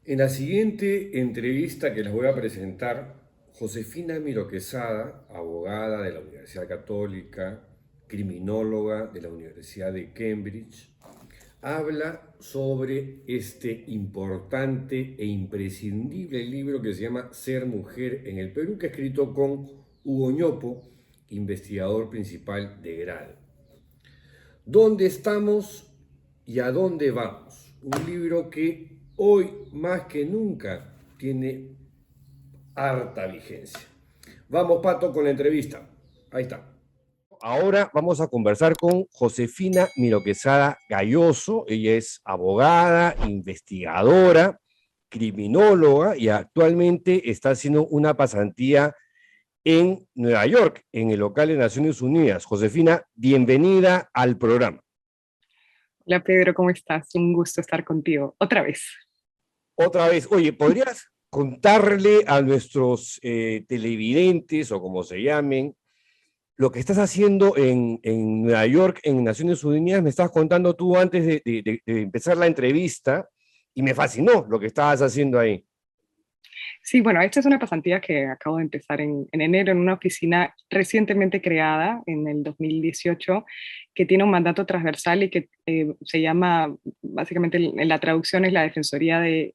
En la siguiente entrevista que les voy a presentar, Josefina Miro Quesada, abogada de la Universidad Católica, criminóloga de la Universidad de Cambridge, habla sobre este importante e imprescindible libro que se llama Ser mujer en el Perú, que es escrito con Hugo Ñopo, investigador principal de Grado. ¿Dónde estamos y a dónde vamos? Un libro que hoy más que nunca tiene harta vigencia. Vamos, Pato, con la entrevista. Ahí está. Ahora vamos a conversar con Josefina Miroquesada Galloso. Ella es abogada, investigadora, criminóloga y actualmente está haciendo una pasantía en Nueva York, en el local de Naciones Unidas. Josefina, bienvenida al programa. Hola Pedro, ¿cómo estás? Un gusto estar contigo otra vez. Otra vez, oye, ¿podrías contarle a nuestros televidentes o como se llamen lo que estás haciendo en Nueva York, en Naciones Unidas? Me estabas contando tú antes de empezar la entrevista y me fascinó lo que estabas haciendo ahí. Sí, bueno, esta es una pasantía que acabo de empezar en enero en una oficina recientemente creada en el 2018 que tiene un mandato transversal y que se llama, básicamente en la traducción es la Defensoría de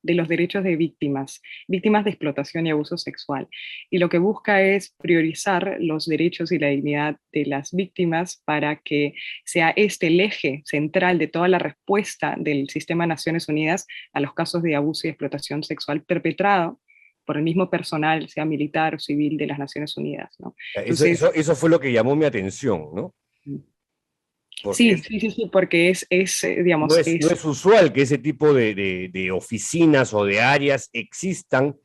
los Derechos de Víctimas, víctimas de explotación y abuso sexual. Y lo que busca es priorizar los derechos y la dignidad de las víctimas para que sea este el eje central de toda la respuesta del sistema de Naciones Unidas a los casos de abuso y explotación sexual perpetrado por el mismo personal, sea militar o civil de las Naciones Unidas, ¿no? Entonces, Eso fue lo que llamó mi atención, ¿no? Porque sí, sí, sí, sí, porque digamos, no es usual que ese tipo de oficinas o de áreas existan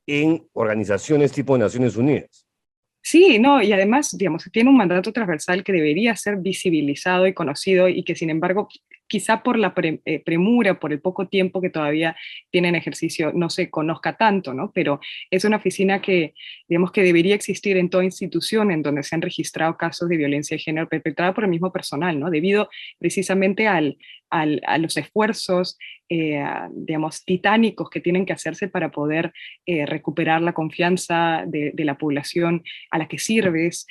en organizaciones tipo Naciones Unidas. sí, no, y además, digamos, tiene un mandato transversal que debería ser visibilizado y conocido y que sin embargo, quizá por la premura, por el poco tiempo que todavía tiene en ejercicio, no se conozca tanto, ¿no? Pero es una oficina que, digamos, que debería existir en toda institución en donde se han registrado casos de violencia de género perpetrada por el mismo personal, ¿no? Debido precisamente a los esfuerzos, digamos, titánicos que tienen que hacerse para poder recuperar la confianza de la población a la que sirves,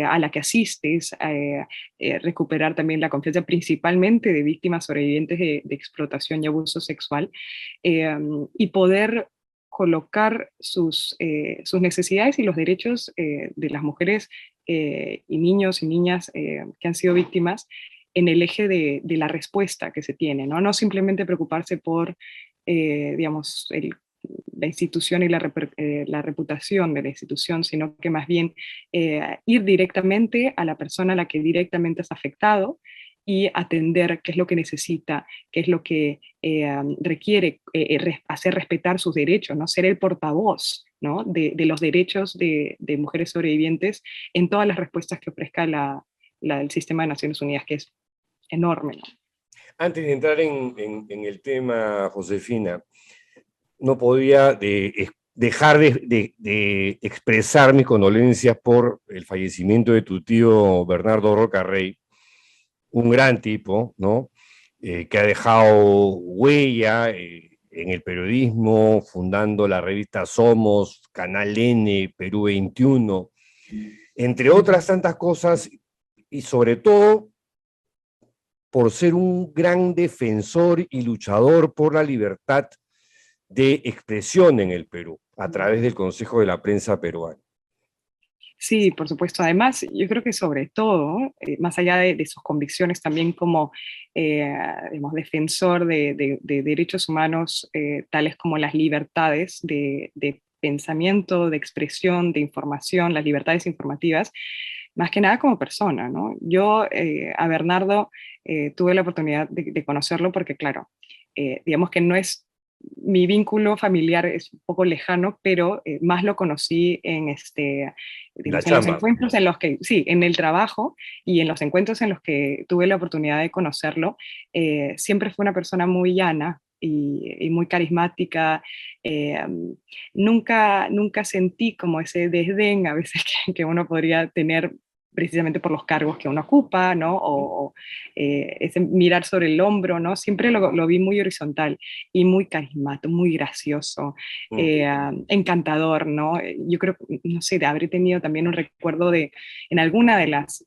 a la que asistes, recuperar también la confianza principalmente de víctimas sobrevivientes de explotación y abuso sexual, eh, y poder colocar sus necesidades y los derechos de las mujeres y niños y niñas que han sido víctimas en el eje de la respuesta que se tiene, ¿no? No simplemente preocuparse por, digamos, la institución y la reputación de la institución, sino que más bien ir directamente a la persona a la que directamente es afectado y atender qué es lo que necesita, qué es lo que requiere, hacer respetar sus derechos, ¿no? Ser el portavoz, ¿no? de los derechos de mujeres sobrevivientes en todas las respuestas que ofrezca el sistema de Naciones Unidas, que es enorme, ¿no? Antes de entrar en el tema, Josefina, no podía dejar de expresar mis condolencias por el fallecimiento de tu tío Bernardo Roca Rey, un gran tipo, ¿no? Que ha dejado huella en el periodismo, fundando la revista Somos, Canal N, Perú 21, entre otras tantas cosas, y sobre todo por ser un gran defensor y luchador por la libertad de expresión en el Perú, a través del Consejo de la Prensa Peruana. Sí, por supuesto. Además, yo creo que sobre todo, más allá de sus convicciones también como digamos, defensor de derechos humanos, tales como las libertades de pensamiento, de expresión, de información, las libertades informativas, más que nada como persona, ¿no? Yo a Bernardo tuve la oportunidad de conocerlo porque, claro, digamos que no es mi vínculo familiar es un poco lejano, pero más lo conocí La digamos, en los chamba. encuentros en los que, sí, en el trabajo y en los encuentros en los que tuve la oportunidad de conocerlo, siempre fue una persona muy llana y muy carismática. eh, nunca sentí como ese desdén a veces que uno podría tener precisamente por los cargos que uno ocupa, ¿no? O ese mirar sobre el hombro, ¿no? Siempre lo vi muy horizontal y muy carismático, muy gracioso, Mm. encantador, ¿no? Yo creo, no sé, habré tenido también un recuerdo de, en alguna de las...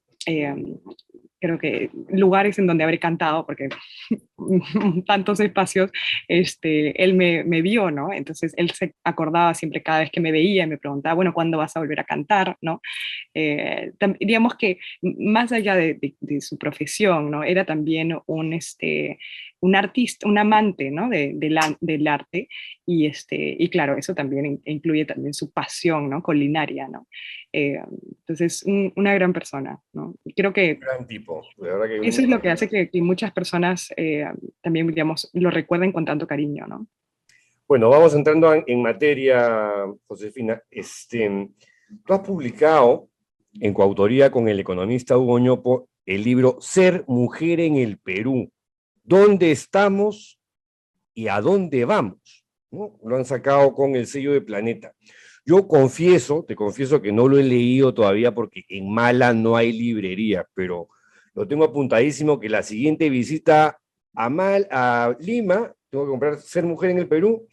creo que lugares en donde habré cantado, porque tantos espacios, él me vio, ¿no? Entonces él se acordaba siempre cada vez que me veía y me preguntaba, bueno, ¿cuándo vas a volver a cantar, ¿no? Digamos que más allá de su profesión, ¿no? Era también un artista, un amante, ¿no? Del arte y claro, eso también incluye también su pasión, ¿no? Culinaria, ¿no? Entonces, una gran persona, ¿no? Creo que Gran tipo, de verdad que eso es lo que hace que muchas personas también, digamos, lo recuerden con tanto cariño, ¿no? Bueno, vamos entrando en materia, Josefina. Tú has publicado en coautoría con el economista Hugo Ñopo el libro Ser mujer en el Perú. ¿Dónde estamos y a dónde vamos? ¿No? Lo han sacado con el sello de Planeta. Yo te confieso que no lo he leído todavía porque en Mala no hay librería, pero lo tengo apuntadísimo que la siguiente visita a Lima, tengo que comprar Ser mujer en el Perú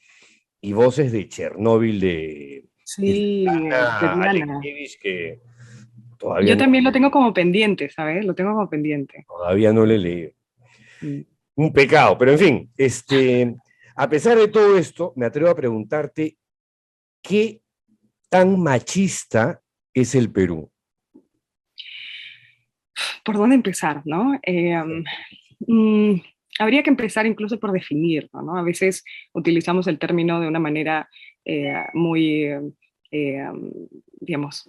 y Voces de Chernóbil de Sí, Svetlana Svetlana. Alexievich, que todavía Yo no, también lo tengo como pendiente, ¿sabes? Lo tengo como pendiente. todavía no lo he leído. Mm. Un pecado, pero en fin, a pesar de todo esto, me atrevo a preguntarte qué tan machista es el Perú. ¿Por dónde empezar, no? Mm, habría que empezar incluso por definirlo, ¿no? A veces utilizamos el término de una manera muy, digamos,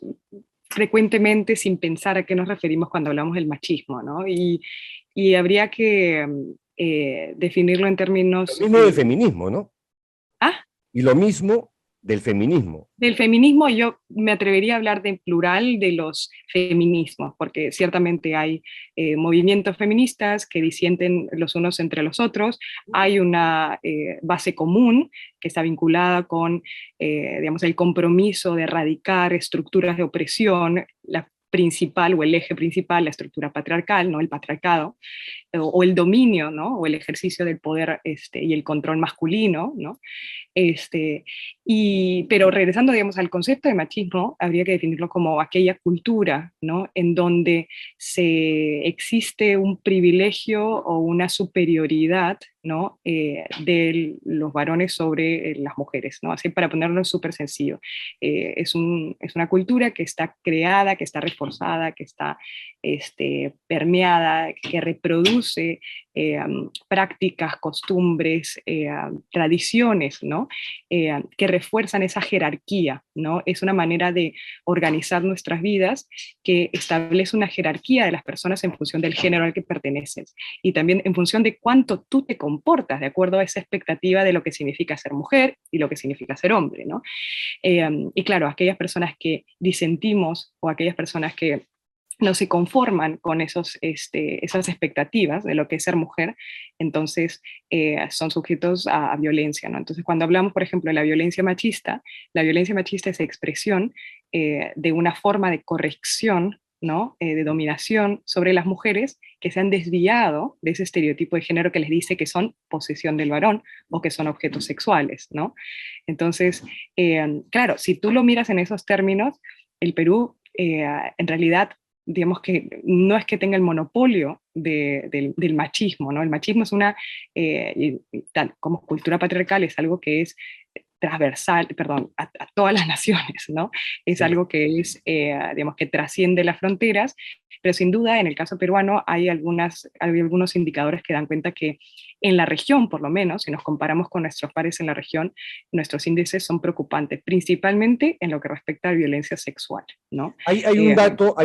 frecuentemente sin pensar a qué nos referimos cuando hablamos del machismo, ¿no? Y habría que definirlo en Lo términos... mismo del feminismo, ¿no? ah, Y lo mismo del feminismo. Del feminismo yo me atrevería a hablar de plural de los feminismos, porque ciertamente hay movimientos feministas que disienten los unos entre los otros, hay una base común que está vinculada con, digamos, el compromiso de erradicar estructuras de opresión, la principal o el eje principal, la estructura patriarcal, ¿no? El patriarcado, o el dominio, ¿no? O el ejercicio del poder y el control masculino, ¿no? Este, pero regresando, digamos, al concepto de machismo, habría que definirlo como aquella cultura, ¿no? En donde existe un privilegio o una superioridad, ¿no? De los varones sobre las mujeres, ¿no? Así para ponerlo súper sencillo. Es una cultura que está creada, que está reforzada, que está permeada, que reproduce prácticas, costumbres, tradiciones, ¿no? Que refuerzan esa jerarquía, ¿no? Es una manera de organizar nuestras vidas que establece una jerarquía de las personas en función del género al que perteneces y también en función de cuánto tú te comportas de acuerdo a esa expectativa de lo que significa ser mujer y lo que significa ser hombre, ¿no? Y claro, aquellas personas que disentimos o aquellas personas que no se conforman con esas expectativas de lo que es ser mujer, entonces son sujetos a violencia, ¿no? Entonces, cuando hablamos, por ejemplo, de la violencia machista es expresión de una forma de corrección, ¿no? De dominación sobre las mujeres que se han desviado de ese estereotipo de género que les dice que son posesión del varón o que son objetos sexuales, ¿no? Entonces, claro, si tú lo miras en esos términos, el Perú en realidad digamos que no es que tenga el monopolio del machismo, ¿no? El machismo es como cultura patriarcal, es algo que es transversal, perdón, a todas las naciones, ¿no? Es Sí. algo que es, digamos, que trasciende las fronteras, pero sin duda en el caso peruano hay algunos indicadores que dan cuenta que en la región, por lo menos, si nos comparamos con nuestros pares en la región, nuestros índices son preocupantes, principalmente en lo que respecta a violencia sexual, ¿no? Eh, Hay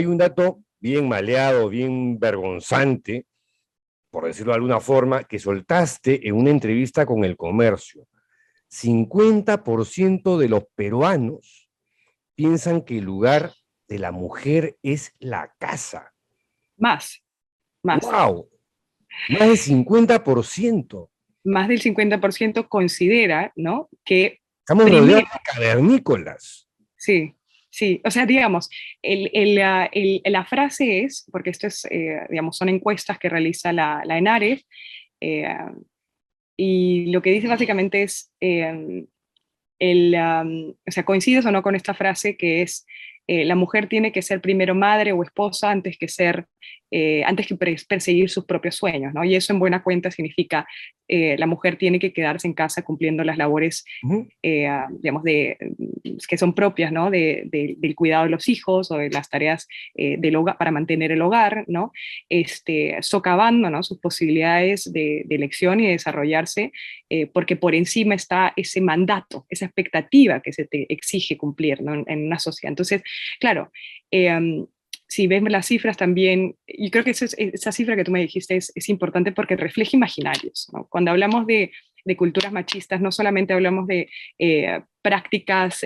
un dato bien maleado, bien vergonzante, por decirlo de alguna forma, que soltaste en una entrevista con El Comercio. 50% de los peruanos piensan que el lugar de la mujer es la casa. más, más. ¡Wow! Más del 50%. Más del 50% considera, ¿no? Que Estamos rodeados primero, de cavernícolas. sí, Sí, o sea, digamos, la frase es, porque esto es, digamos, son encuestas que realiza la ENAREF, eh, y lo que dice básicamente es, o sea, ¿coincides o no con esta frase que es, la mujer tiene que ser primero madre o esposa antes que perseguir sus propios sueños, ¿no? Y eso en buena cuenta significa, la mujer tiene que quedarse en casa cumpliendo las labores, Ujú. digamos, que son propias, ¿no? Del cuidado de los hijos o de las tareas, del hogar, para mantener el hogar, ¿no? Socavando, ¿no? Sus posibilidades de elección y de desarrollarse, porque por encima está ese mandato, esa expectativa que se te exige cumplir, ¿no? En una sociedad. Entonces, claro, si ves las cifras también, y creo que esa cifra que tú me dijiste es importante porque refleja imaginarios, ¿no? Cuando hablamos de culturas machistas, no solamente hablamos de prácticas,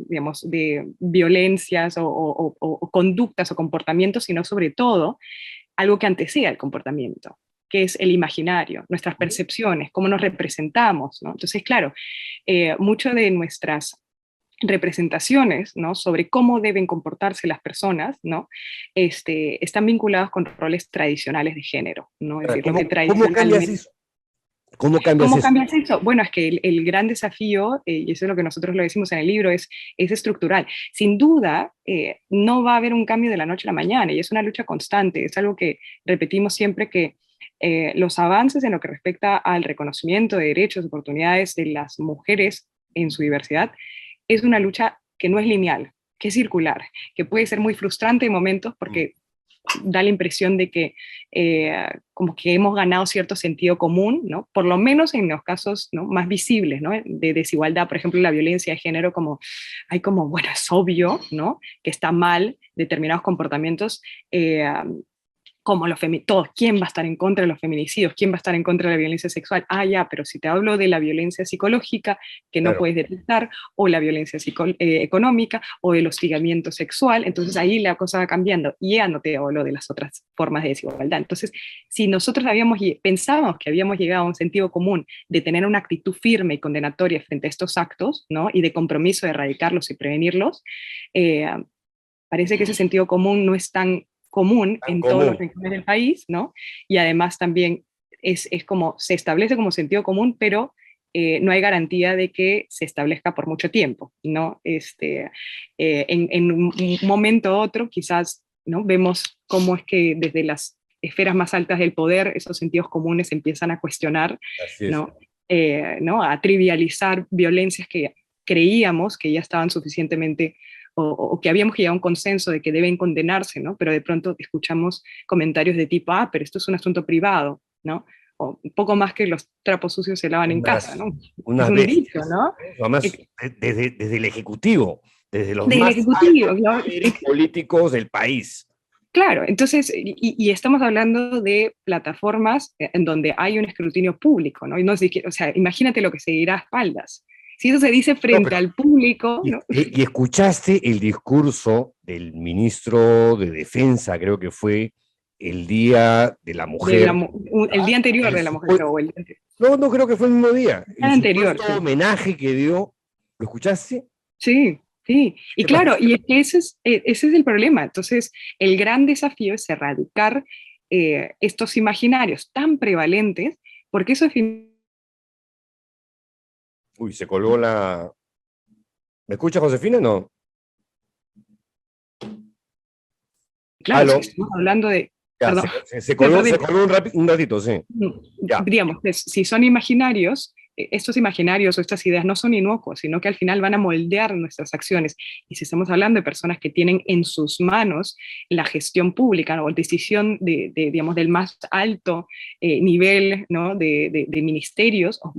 digamos, de violencias o conductas o comportamientos, sino sobre todo algo que anteceda el comportamiento, que es el imaginario, nuestras percepciones, cómo nos representamos, ¿no? Entonces, claro, mucho de nuestras representaciones, ¿no? Sobre cómo deben comportarse las personas, ¿no? Están vinculados con roles tradicionales de género, ¿no? Es Ahora, decir, lo que cómo cambias tradicionalmente... eso? ¿Cómo cambias ¿Cómo eso? cambias eso? Bueno, es que el gran desafío, y eso es lo que nosotros lo decimos en el libro, es estructural. Sin duda, no va a haber un cambio de la noche a la mañana, y es una lucha constante, es algo que repetimos siempre, que los avances en lo que respecta al reconocimiento de derechos y oportunidades de las mujeres en su diversidad es una lucha que no es lineal, que es circular, que puede ser muy frustrante en momentos Mm. porque da la impresión de que, como que hemos ganado cierto sentido común, ¿no? Por lo menos en los casos, ¿no? Más visibles, ¿no? De desigualdad, por ejemplo, la violencia de género, como hay como, bueno, es obvio, ¿no? Que está mal determinados comportamientos, eh, como todos, ¿quién va a estar en contra de los feminicidios? ¿Quién va a estar en contra de la violencia sexual? Ah, ya, pero si te hablo de la violencia psicológica que no Claro. puedes detectar, o la violencia económica, o el hostigamiento sexual, entonces ahí la cosa va cambiando, y ya no te hablo de las otras formas de desigualdad. Entonces, si nosotros pensábamos que habíamos llegado a un sentido común de tener una actitud firme y condenatoria frente a estos actos, ¿no? Y de compromiso de erradicarlos y prevenirlos, eh, parece que ese sentido común no es tan común Tan en todos los común. rincones del país, ¿no? Y además también es como, se establece como sentido común, pero no hay garantía de que se establezca por mucho tiempo, ¿no? En un momento u otro, quizás, ¿no? Vemos cómo es que desde las esferas más altas del poder esos sentidos comunes se empiezan a cuestionar, Así es. ¿no? ¿No? A trivializar violencias que creíamos que ya estaban suficientemente, o que habíamos llegado a un consenso de que deben condenarse, ¿no? Pero de pronto escuchamos comentarios de tipo, ah, pero esto es un asunto privado, ¿no? O un poco más que los trapos sucios se lavan en casa, Unas, ¿no? Es unas un dicho, bestias, ¿no? ¿no? Además, desde el Ejecutivo, desde los Del más Ejecutivo, altos ¿no? poderes políticos del país. Claro, entonces, y estamos hablando de plataformas en donde hay un escrutinio público, ¿no? Y no siquiera, o sea, imagínate lo que se dirá a espaldas. Si eso se dice No, frente pero, al público, ¿no? y escuchaste el discurso del ministro de Defensa, creo que fue el Día de la Mujer. El día anterior El de la mujer, supu- creo, no, no creo que fue el mismo día. el El anterior, supuesto sí. homenaje que dio, ¿lo escuchaste? Sí, sí. Y ¿Qué pasó? claro, y es que ese es el problema. Entonces, el gran desafío es erradicar estos imaginarios tan prevalentes, porque eso es, Uy, se colgó la... ¿Me escucha Josefina? No. claro, es que Aló. estamos hablando de, Ya, perdón, se perdón, colgó un ratito, sí. Ya. digamos, si son imaginarios, estos imaginarios o estas ideas no son inocuos, sino que al final van a moldear nuestras acciones. Y si estamos hablando de personas que tienen en sus manos la gestión pública, ¿no? O decisión digamos, del más alto nivel, ¿no? De ministerios, o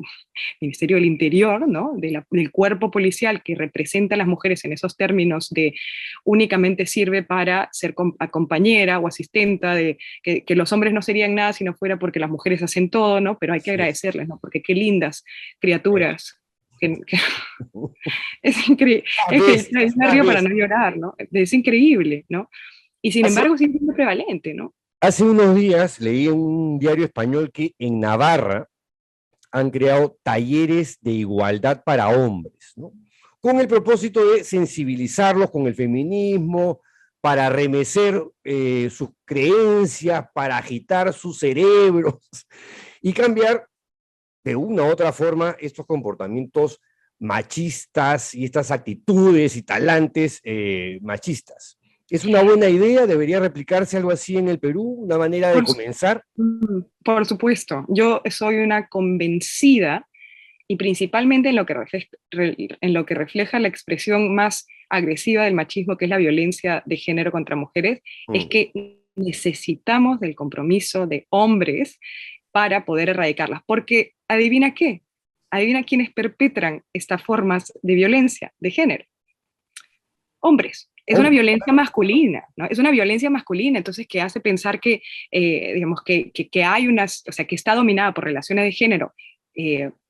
Ministerio del Interior, ¿no? Del cuerpo policial que representa a las mujeres en esos términos de únicamente sirve para ser compañera o asistenta, de que los hombres no serían nada si no fuera porque las mujeres hacen todo, ¿no? Pero hay que Así es. agradecerles, ¿no? Porque qué lindas criaturas. Es increíble, Unas es que bestias, me unas río para no bestias. llorar, ¿no? Es increíble, ¿no? Y sin Hace, embargo sigue siendo prevalente, ¿no? hace unos días leí en un diario español que en Navarra han creado talleres de igualdad para hombres, ¿no? con el propósito de sensibilizarlos con el feminismo, para remecer sus creencias, para agitar sus cerebros y cambiar de una u otra forma estos comportamientos machistas y estas actitudes y talantes machistas. ¿Es una buena idea? ¿Debería replicarse algo así en el Perú? ¿Una manera de comenzar? Por supuesto, yo soy una convencida, y principalmente en lo que refleja la expresión más agresiva del machismo, que es la violencia de género contra mujeres, es que necesitamos del compromiso de hombres para poder erradicarlas. Porque, ¿adivina qué? Adivina quiénes perpetran estas formas de violencia de género. Hombres. Es una violencia masculina, ¿no? Es una violencia masculina, entonces que hace pensar que, digamos, que hay unas, o sea, que está dominada por relaciones de género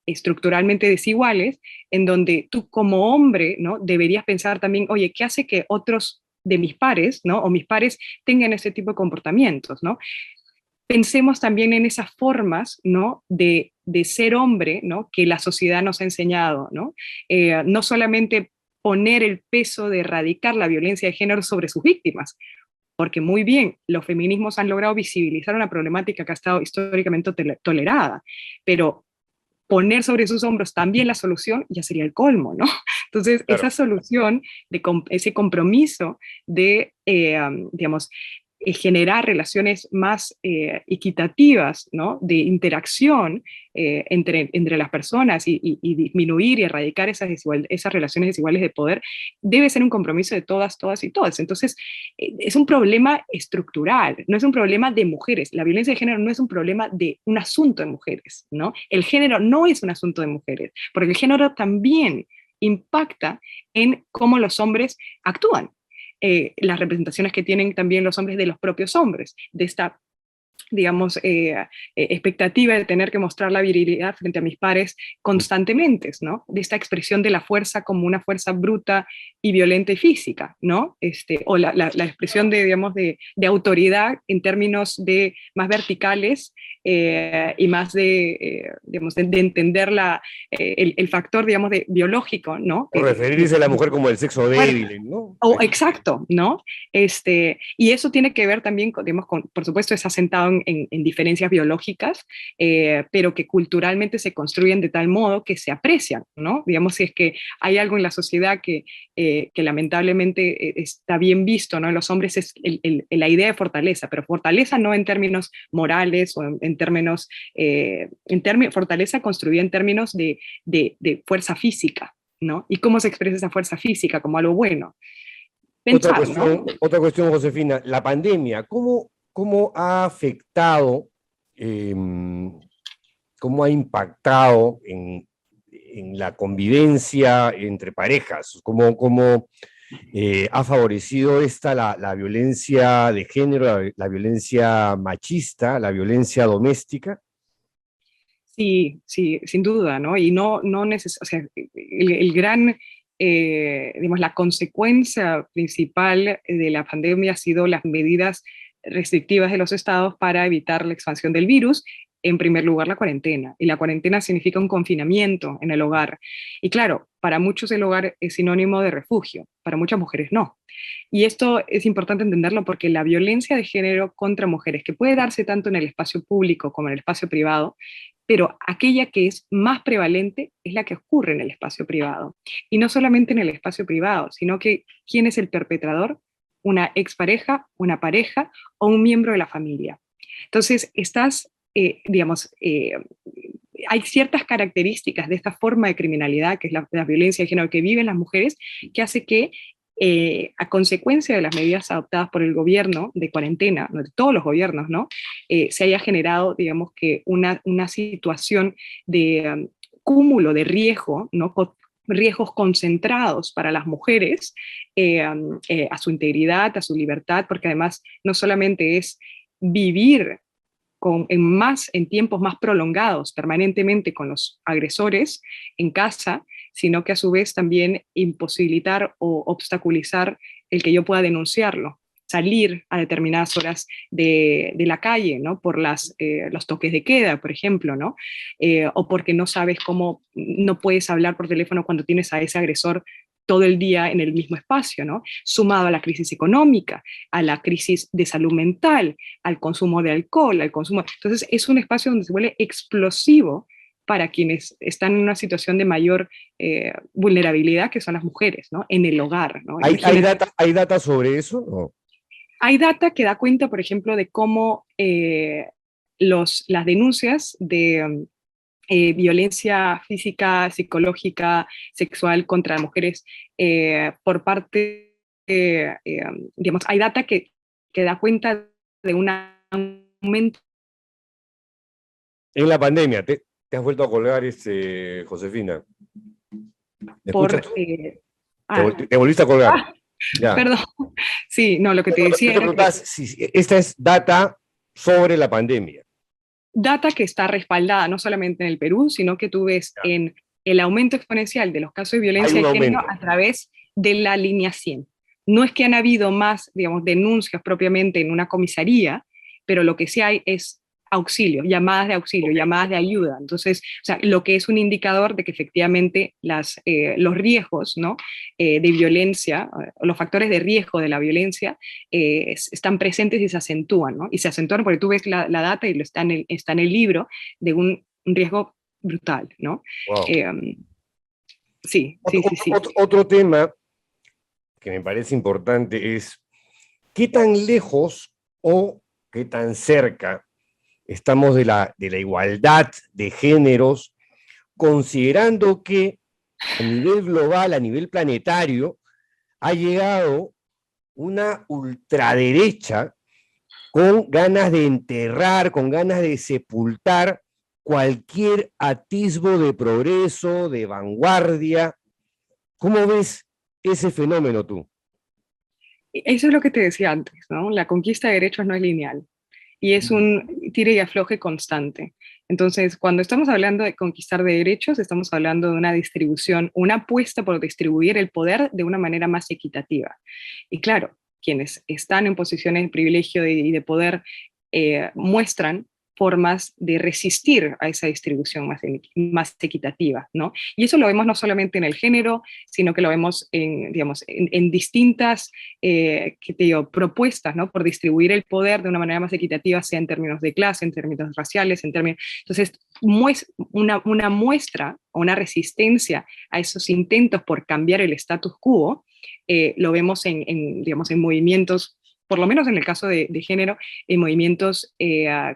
estructuralmente desiguales, en donde tú como hombre, ¿no? Deberías pensar también, oye, ¿qué hace que otros de mis pares, ¿no? O mis pares tengan ese tipo de comportamientos, ¿no? Pensemos también en esas formas, ¿no? De ser hombre, ¿no? Que la sociedad nos ha enseñado, ¿no? No solamente poner el peso de erradicar la violencia de género sobre sus víctimas, porque muy bien, los feminismos han logrado visibilizar una problemática que ha estado históricamente tolerada, pero poner sobre sus hombros también la solución ya sería el colmo, ¿no? Entonces, claro, esa solución, ese compromiso de, digamos, generar relaciones más equitativas, ¿no? De interacción entre las personas y disminuir y erradicar esas relaciones desiguales de poder, debe ser un compromiso de todas, todas y todas. Entonces, es un problema estructural, no es un problema de mujeres. La violencia de género no es un problema de un asunto de mujeres, ¿no? El género no es un asunto de mujeres, porque el género también impacta en cómo los hombres actúan. Las representaciones que tienen también los hombres de los propios hombres, de esta, digamos, expectativa de tener que mostrar la virilidad frente a mis pares constantemente, ¿no? De esta expresión de la fuerza como una fuerza bruta y violenta y física, ¿no? O la expresión de, digamos, de autoridad en términos de más verticales y más digamos, de entender el factor, digamos, biológico, ¿no? O referirse a la mujer como el sexo débil, ¿no? Exacto, ¿no? Y eso tiene que ver también, digamos, por supuesto, es asentado en diferencias biológicas, pero que culturalmente se construyen de tal modo que se aprecian, ¿no? Digamos, si es que hay algo en la sociedad que lamentablemente está bien visto, ¿no? En los hombres es la idea de fortaleza, pero fortaleza no en términos morales o en términos, fortaleza construida en términos de fuerza física, ¿no? Y cómo se expresa esa fuerza física como algo bueno. Pensar, otra cuestión, Josefina, la pandemia, ¿cómo ha afectado, cómo ha impactado en la convivencia entre parejas? ¿Cómo ha favorecido la violencia de género, la violencia machista, la violencia doméstica? Sí, sí, sin duda, ¿no? Y no o sea, el gran, digamos, la consecuencia principal de la pandemia ha sido las medidas restrictivas de los estados para evitar la expansión del virus. En primer lugar, la cuarentena. Y la cuarentena significa un confinamiento en el hogar. Y claro, para muchos el hogar es sinónimo de refugio, para muchas mujeres no. Y esto es importante entenderlo porque la violencia de género contra mujeres, que puede darse tanto en el espacio público como en el espacio privado, pero aquella que es más prevalente es la que ocurre en el espacio privado. Y no solamente en el espacio privado, sino que ¿quién es el perpetrador? Una expareja, una pareja o un miembro de la familia. Entonces, hay ciertas características de esta forma de criminalidad, que es la violencia de género que viven las mujeres, que hace que a consecuencia de las medidas adoptadas por el gobierno de cuarentena, de todos los gobiernos, ¿no? Se haya generado, digamos, que una situación de cúmulo de riesgo, ¿no? Riesgos concentrados para las mujeres a su integridad, a su libertad, porque además no solamente es vivir en tiempos más prolongados, permanentemente con los agresores en casa, sino que a su vez también imposibilitar o obstaculizar el que yo pueda denunciarlo, salir a determinadas horas de la calle, ¿no? Por los toques de queda, por ejemplo, ¿no? O porque no sabes cómo, no puedes hablar por teléfono cuando tienes a ese agresor todo el día en el mismo espacio, ¿no? Sumado a la crisis económica, a la crisis de salud mental, al consumo de alcohol, al consumo... Entonces es un espacio donde se vuelve explosivo para quienes están en una situación de mayor vulnerabilidad, que son las mujeres, ¿no? En el hogar, ¿no? ¿Hay data sobre eso? No. Hay data que da cuenta, por ejemplo, de cómo las denuncias de violencia física, psicológica, sexual contra mujeres por parte, digamos, hay data que da cuenta de un aumento. En la pandemia, te has vuelto a colgar, Josefina. ¿Me escuchas tú? Te volviste a colgar. Ya. Perdón. Sí, no, lo que te decía era que si esta es data sobre la pandemia. Data que está respaldada no solamente en el Perú, sino que tú ves en el aumento exponencial de los casos de violencia de género a través de la línea 100. No es que han habido más, digamos, denuncias propiamente en una comisaría, pero lo que sí hay es auxilio, llamadas de auxilio, llamadas de ayuda. Entonces, o sea, lo que es un indicador de que efectivamente los riesgos, ¿no? De violencia, los factores de riesgo de la violencia están presentes y se acentúan, ¿no? Y se acentúan porque tú ves la data y está en el libro de un riesgo brutal, ¿no? Wow. Sí. Otro tema que me parece importante es qué tan lejos o qué tan cerca estamos de la igualdad de géneros, considerando que a nivel global, a nivel planetario, ha llegado una ultraderecha con ganas de enterrar, con ganas de sepultar cualquier atisbo de progreso, de vanguardia. ¿Cómo ves ese fenómeno tú? Eso es lo que te decía antes, ¿no? La conquista de derechos no es lineal y es un tire y afloje constante. Entonces, cuando estamos hablando de conquistar de derechos, estamos hablando de una distribución, una apuesta por distribuir el poder de una manera más equitativa. Y claro, quienes están en posiciones de privilegio y de poder muestran formas de resistir a esa distribución más equitativa, ¿no? Y eso lo vemos no solamente en el género, sino que lo vemos en distintas propuestas, ¿no? Por distribuir el poder de una manera más equitativa, sea en términos de clase, en términos raciales, Entonces, una muestra o una resistencia a esos intentos por cambiar el status quo, lo vemos en movimientos, por lo menos en el caso de género, en movimientos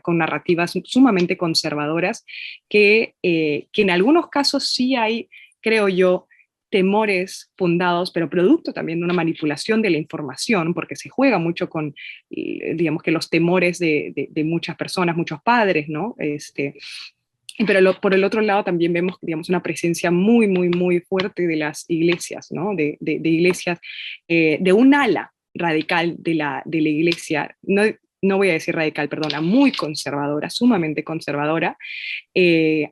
con narrativas sumamente conservadoras, que en algunos casos sí hay, creo yo, temores fundados, pero producto también de una manipulación de la información, porque se juega mucho con, digamos, que los temores de muchas personas, muchos padres, ¿no? Pero por el otro lado también vemos, digamos, una presencia muy, muy, muy fuerte de las iglesias, ¿no? De iglesias, de un ala radical de la iglesia, no voy a decir radical, perdona, muy conservadora, sumamente conservadora,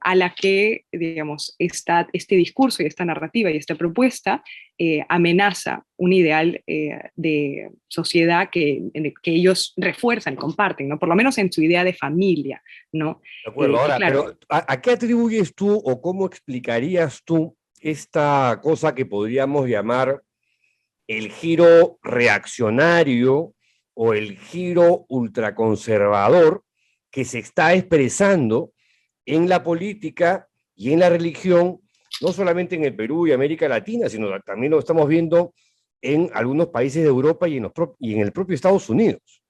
a la que, digamos, este discurso y esta narrativa y esta propuesta amenaza un ideal de sociedad que ellos refuerzan, comparten, ¿no? Por lo menos en su idea de familia, ¿no? De acuerdo, ahora, claro, pero ¿a qué atribuyes tú o cómo explicarías tú esta cosa que podríamos llamar el giro reaccionario o el giro ultraconservador que se está expresando en la política y en la religión, no solamente en el Perú y América Latina, sino también lo estamos viendo en algunos países de Europa y en el propio Estados Unidos?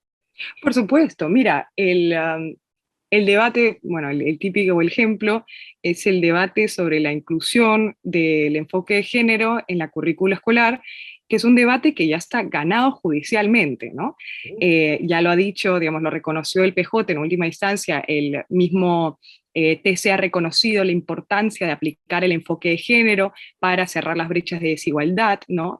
Por supuesto, mira, el debate, bueno, el típico o el ejemplo es el debate sobre la inclusión del enfoque de género en la currícula escolar, que es un debate que ya está ganado judicialmente, ¿no? Ya lo ha dicho, digamos, lo reconoció el PJ en última instancia, el mismo TC ha reconocido la importancia de aplicar el enfoque de género para cerrar las brechas de desigualdad, ¿no?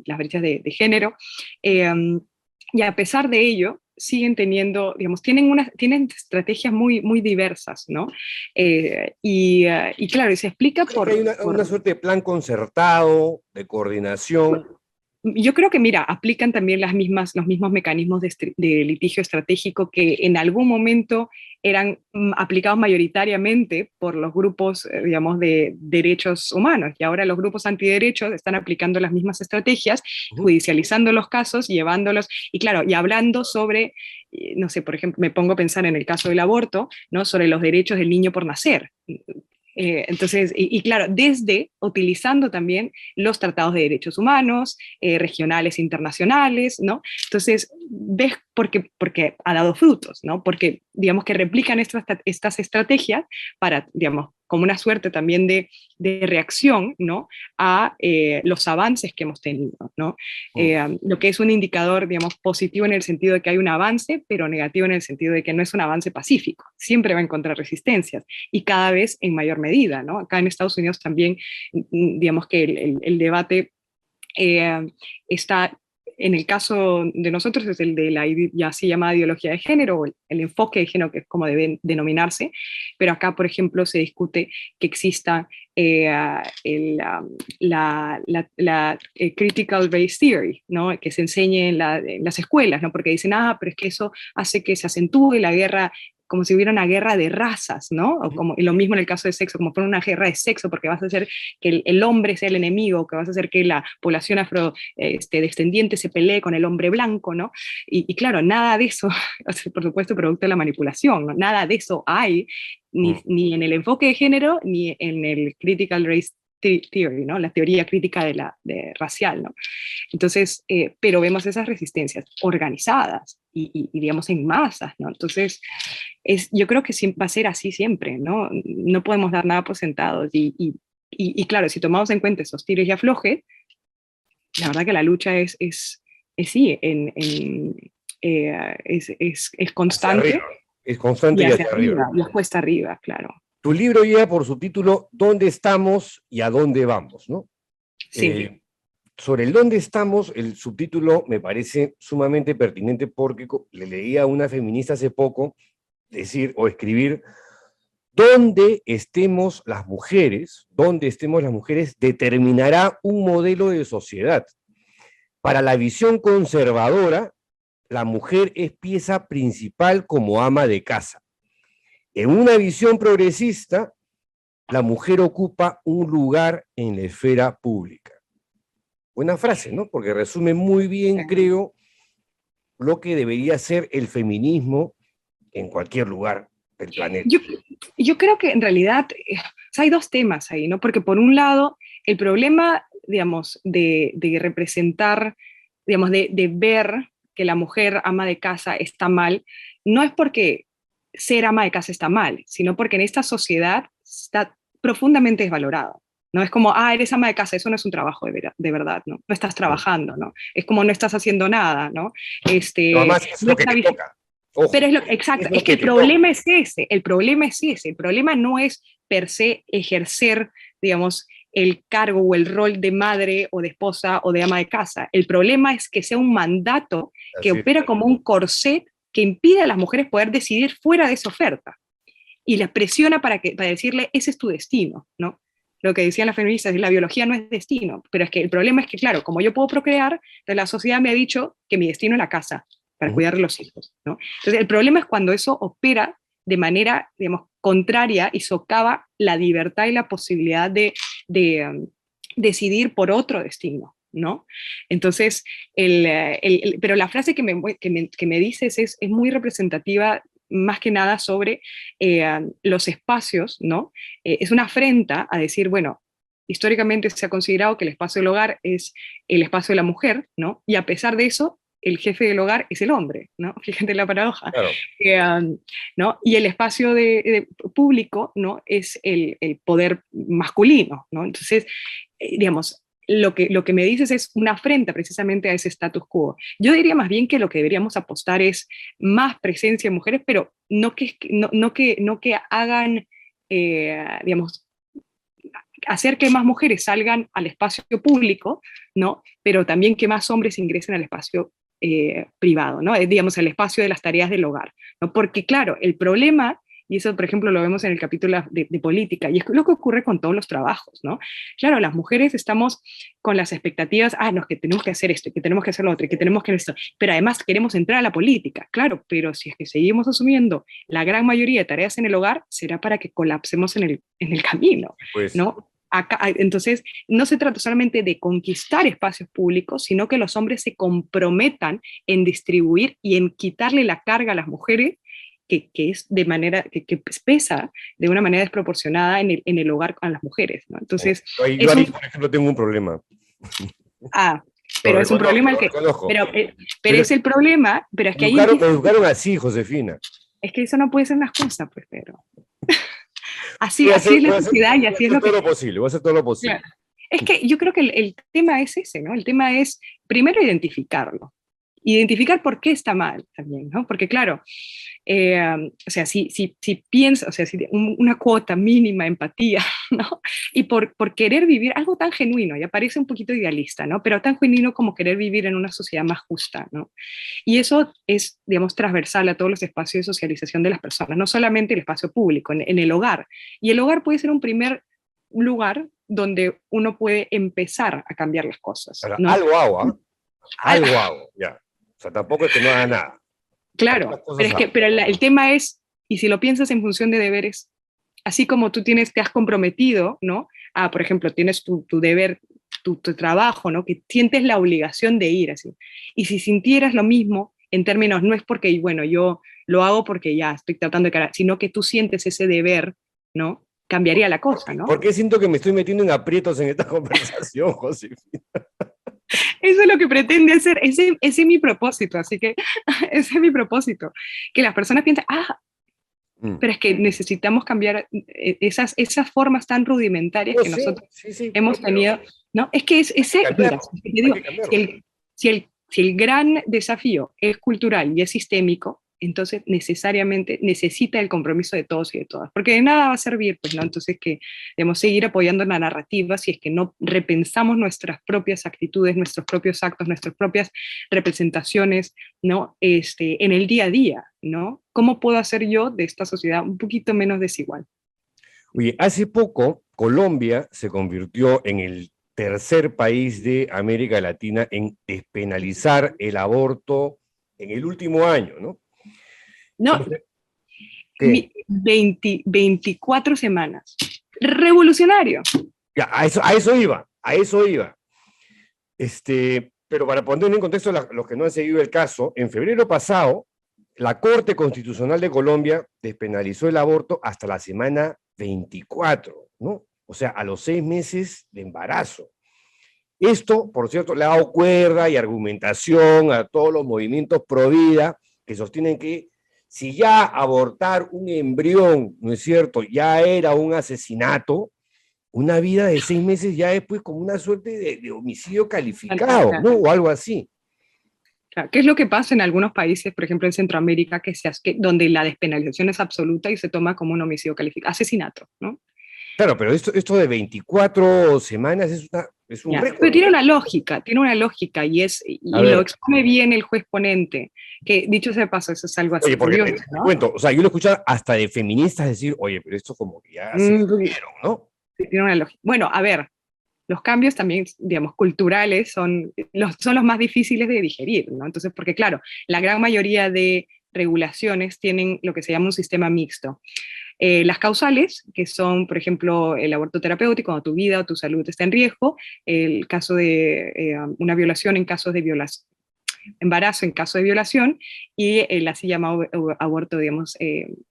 Las brechas de género. Y a pesar de ello, siguen teniendo, digamos, tienen estrategias muy, muy diversas, ¿no? Y claro, y se explica por... Hay una suerte de plan concertado, de coordinación. Yo creo que, mira, aplican también los mismos mecanismos de litigio estratégico que en algún momento eran aplicados mayoritariamente por los grupos, digamos, de derechos humanos. Y ahora los grupos antiderechos están aplicando las mismas estrategias, judicializando los casos, llevándolos, y claro, y hablando sobre, no sé, por ejemplo, me pongo a pensar en el caso del aborto, ¿no? Sobre los derechos del niño por nacer. Entonces, claro, desde utilizando también los tratados de derechos humanos, regionales, internacionales, ¿no? Entonces, ves porque ha dado frutos, ¿no? Porque, digamos, que replican estas estrategias para, digamos, como una suerte también de reacción, ¿no? A los avances que hemos tenido, ¿no? Lo que es un indicador, digamos, positivo en el sentido de que hay un avance, pero negativo en el sentido de que no es un avance pacífico, siempre va a encontrar resistencias, y cada vez en mayor medida, ¿no? Acá en Estados Unidos también, digamos que el debate está, en el caso de nosotros, es el de la ya así llamada ideología de género, o el enfoque de género, que es como debe denominarse, pero acá, por ejemplo, se discute que exista la critical race theory, ¿no? Que se enseñe en las escuelas, ¿no? Porque dicen, pero es que eso hace que se acentúe la guerra, como si hubiera una guerra de razas, ¿no? Y lo mismo en el caso de sexo, como fuera una guerra de sexo, porque vas a hacer que el hombre sea el enemigo, que vas a hacer que la población afrodescendiente se pelee con el hombre blanco, ¿no? Y claro, nada de eso, por supuesto, producto de la manipulación, ¿no? Nada de eso hay, ni en el enfoque de género, ni en el critical race theory, ¿no? La teoría crítica racial, ¿no? Entonces, pero vemos esas resistencias organizadas y digamos en masas, ¿no? Entonces, yo creo que va a ser así siempre, ¿no? No podemos dar nada por sentado. Y claro, si tomamos en cuenta esos tiros y aflojes, la verdad que la lucha es sí, es constante. Es constante Y y hacia hacia arriba. arriba, y es cuesta arriba, claro. Tu libro lleva por subtítulo ¿Dónde estamos y a dónde vamos?, ¿no? Sí. Sobre el dónde estamos, el subtítulo me parece sumamente pertinente porque le leí a una feminista hace poco decir o escribir: donde estemos las mujeres determinará un modelo de sociedad. Para la visión conservadora, la mujer es pieza principal como ama de casa. En una visión progresista, la mujer ocupa un lugar en la esfera pública. Buena frase, ¿no? Porque resume muy bien, creo, lo que debería ser el feminismo en cualquier lugar del planeta. Yo creo que en realidad hay dos temas ahí, ¿no? Porque por un lado, el problema, digamos, de representar, digamos, de ver que la mujer ama de casa está mal, no es porque ser ama de casa está mal, sino porque en esta sociedad está profundamente desvalorado. No es como, eres ama de casa, eso no es un trabajo de verdad, ¿no? No estás trabajando, ¿no? Es como no estás haciendo nada, ¿no? Pero además es lo que te toca. Ojo, pero exacto, es que el problema es ese, el problema no es per se ejercer, digamos, el cargo o el rol de madre o de esposa o de ama de casa. El problema es que sea un mandato que opera como un corset que impide a las mujeres poder decidir fuera de esa oferta y las presiona para decirle, ese es tu destino, ¿no? Lo que decían las feministas, la biología no es destino, pero es que el problema es que, claro, como yo puedo procrear, la sociedad me ha dicho que mi destino es la casa, para cuidar de los hijos, ¿no? Entonces, el problema es cuando eso opera de manera, digamos, contraria y socava la libertad y la posibilidad de decidir por otro destino, ¿no? Entonces, pero la frase que me dices es muy representativa, más que nada sobre los espacios, ¿no? Es una afrenta a decir, bueno, históricamente se ha considerado que el espacio del hogar es el espacio de la mujer, ¿no? Y a pesar de eso, el jefe del hogar es el hombre, ¿no? Fíjate la paradoja. Claro. ¿No? Y el espacio público, ¿no? Es el poder masculino, ¿no? Entonces, digamos, lo que me dices es una afrenta precisamente a ese status quo. Yo diría más bien que lo que deberíamos apostar es más presencia de mujeres, pero no que hagan, digamos, hacer que más mujeres salgan al espacio público, ¿no? Pero también que más hombres ingresen al espacio privado, ¿no? Digamos, el espacio de las tareas del hogar, ¿no? Porque claro, el problema, Y eso, por ejemplo, lo vemos en el capítulo de política, y es lo que ocurre con todos los trabajos, ¿no? Claro, las mujeres estamos con las expectativas, no, que tenemos que hacer esto, que tenemos que hacer lo otro, que tenemos que hacer esto, pero además queremos entrar a la política, claro, pero si es que seguimos asumiendo la gran mayoría de tareas en el hogar, será para que colapsemos en el camino, Pues, ¿no? Entonces, no se trata solamente de conquistar espacios públicos, sino que los hombres se comprometan en distribuir y en quitarle la carga a las mujeres que es de manera, que pesa de una manera desproporcionada en el hogar a las mujeres, ¿no? Entonces, yo ahí, por ejemplo, tengo un problema. Pero Lo es un problema el que, reconozco. pero es el problema, pero es que ahí Me empieza, educaron así, Josefina. es que eso no puede ser una excusa, pues, pero así Voy a es hacer- la voy a hacer- sociedad y así es voy a lo hacer que... todo lo posible, voy a hacer todo lo posible. Claro. Es que yo creo que el tema es ese, ¿no? El tema es primero identificarlo. Identificar por qué está mal también, ¿no? Porque claro, o sea, si piensas, o sea, si una cuota mínima de empatía, ¿no? Y por querer vivir algo tan genuino, ya parece un poquito idealista, ¿no? Pero tan genuino como querer vivir en una sociedad más justa, ¿no? Y eso es, digamos, transversal a todos los espacios de socialización de las personas, no solamente el espacio público, en el hogar. Y el hogar puede ser un primer lugar donde uno puede empezar a cambiar las cosas, Ahora, ¿no? algo hago, ¿ah? Algo hago, ya. O sea, tampoco es que no haga nada. Claro, pero el tema es, y si lo piensas en función de deberes, así como tú te has comprometido, ¿no? Por ejemplo, tienes tu deber, tu trabajo, ¿no? Que sientes la obligación de ir así. Y si sintieras lo mismo, en términos, no es porque, bueno, yo lo hago porque ya estoy tratando de sino que tú sientes ese deber, ¿no? Cambiaría la cosa, ¿no? ¿Por qué siento que me estoy metiendo en aprietos en esta conversación, Josefina? Eso es lo que pretende hacer, ese es mi propósito, así que ese es mi propósito, que las personas piensen, pero es que necesitamos cambiar esas formas tan rudimentarias que nosotros hemos tenido, ¿no? Es que mira, te digo, si el gran desafío es cultural y es sistémico, entonces necesariamente necesita el compromiso de todos y de todas, porque de nada va a servir, pues, ¿no? Entonces que debemos seguir apoyando la narrativa si es que no repensamos nuestras propias actitudes, nuestros propios actos, nuestras propias representaciones, ¿no? En el día a día, ¿no? ¿Cómo puedo hacer yo de esta sociedad un poquito menos desigual? Oye, hace poco Colombia se convirtió en el tercer país de América Latina en despenalizar el aborto en el último año, ¿no? No, 24 semanas. Revolucionario. Ya, a eso iba. Pero para poner en contexto a los que no han seguido el caso, en febrero pasado, la Corte Constitucional de Colombia despenalizó el aborto hasta la semana 24, ¿no? O sea, a los 6 meses de embarazo. Esto, por cierto, le ha dado cuerda y argumentación a todos los movimientos pro vida que sostienen que si ya abortar un embrión, ¿no es cierto?, ya era un asesinato, una vida de 6 meses ya es pues como una suerte de homicidio calificado, ¿no? O algo así. Claro, ¿qué es lo que pasa en algunos países, por ejemplo en Centroamérica, donde la despenalización es absoluta y se toma como un homicidio calificado, asesinato, ¿no? Claro, pero esto de 24 semanas es un récord. Pero tiene una lógica, y lo expone bien el juez ponente, que dicho sea de paso, eso es algo así. Oye, porque curioso, te cuento, o sea, yo lo he escuchado hasta de feministas decir, oye, pero esto como que ya se vieron, ¿no? Sí, tiene una lógica. Bueno, a ver, los cambios también, digamos, culturales son los más difíciles de digerir, ¿no? Entonces, porque claro, la gran mayoría de regulaciones tienen lo que se llama un sistema mixto. Las causales, que son, por ejemplo, el aborto terapéutico, cuando tu vida o tu salud está en riesgo, el caso de una violación en casos de violación, embarazo en caso de violación, y el así llamado aborto, digamos,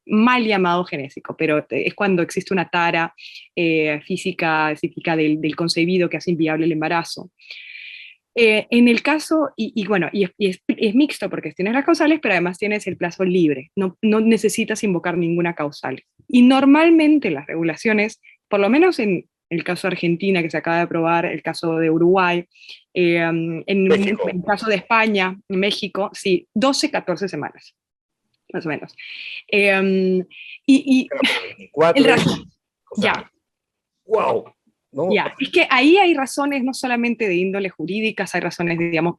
mal llamado genésico, pero es cuando existe una tara física, psíquica del concebido que hace inviable el embarazo. En el caso, es mixto porque tienes las causales, pero además tienes el plazo libre, no necesitas invocar ninguna causal. Y normalmente las regulaciones, por lo menos en el caso de Argentina, que se acaba de aprobar, el caso de Uruguay, en el caso de España, México, sí, 12, 14 semanas, más o menos. Y 24 ya. ¡Wow! ¿No? Ya, es que ahí hay razones no solamente de índole jurídicas, hay razones, digamos,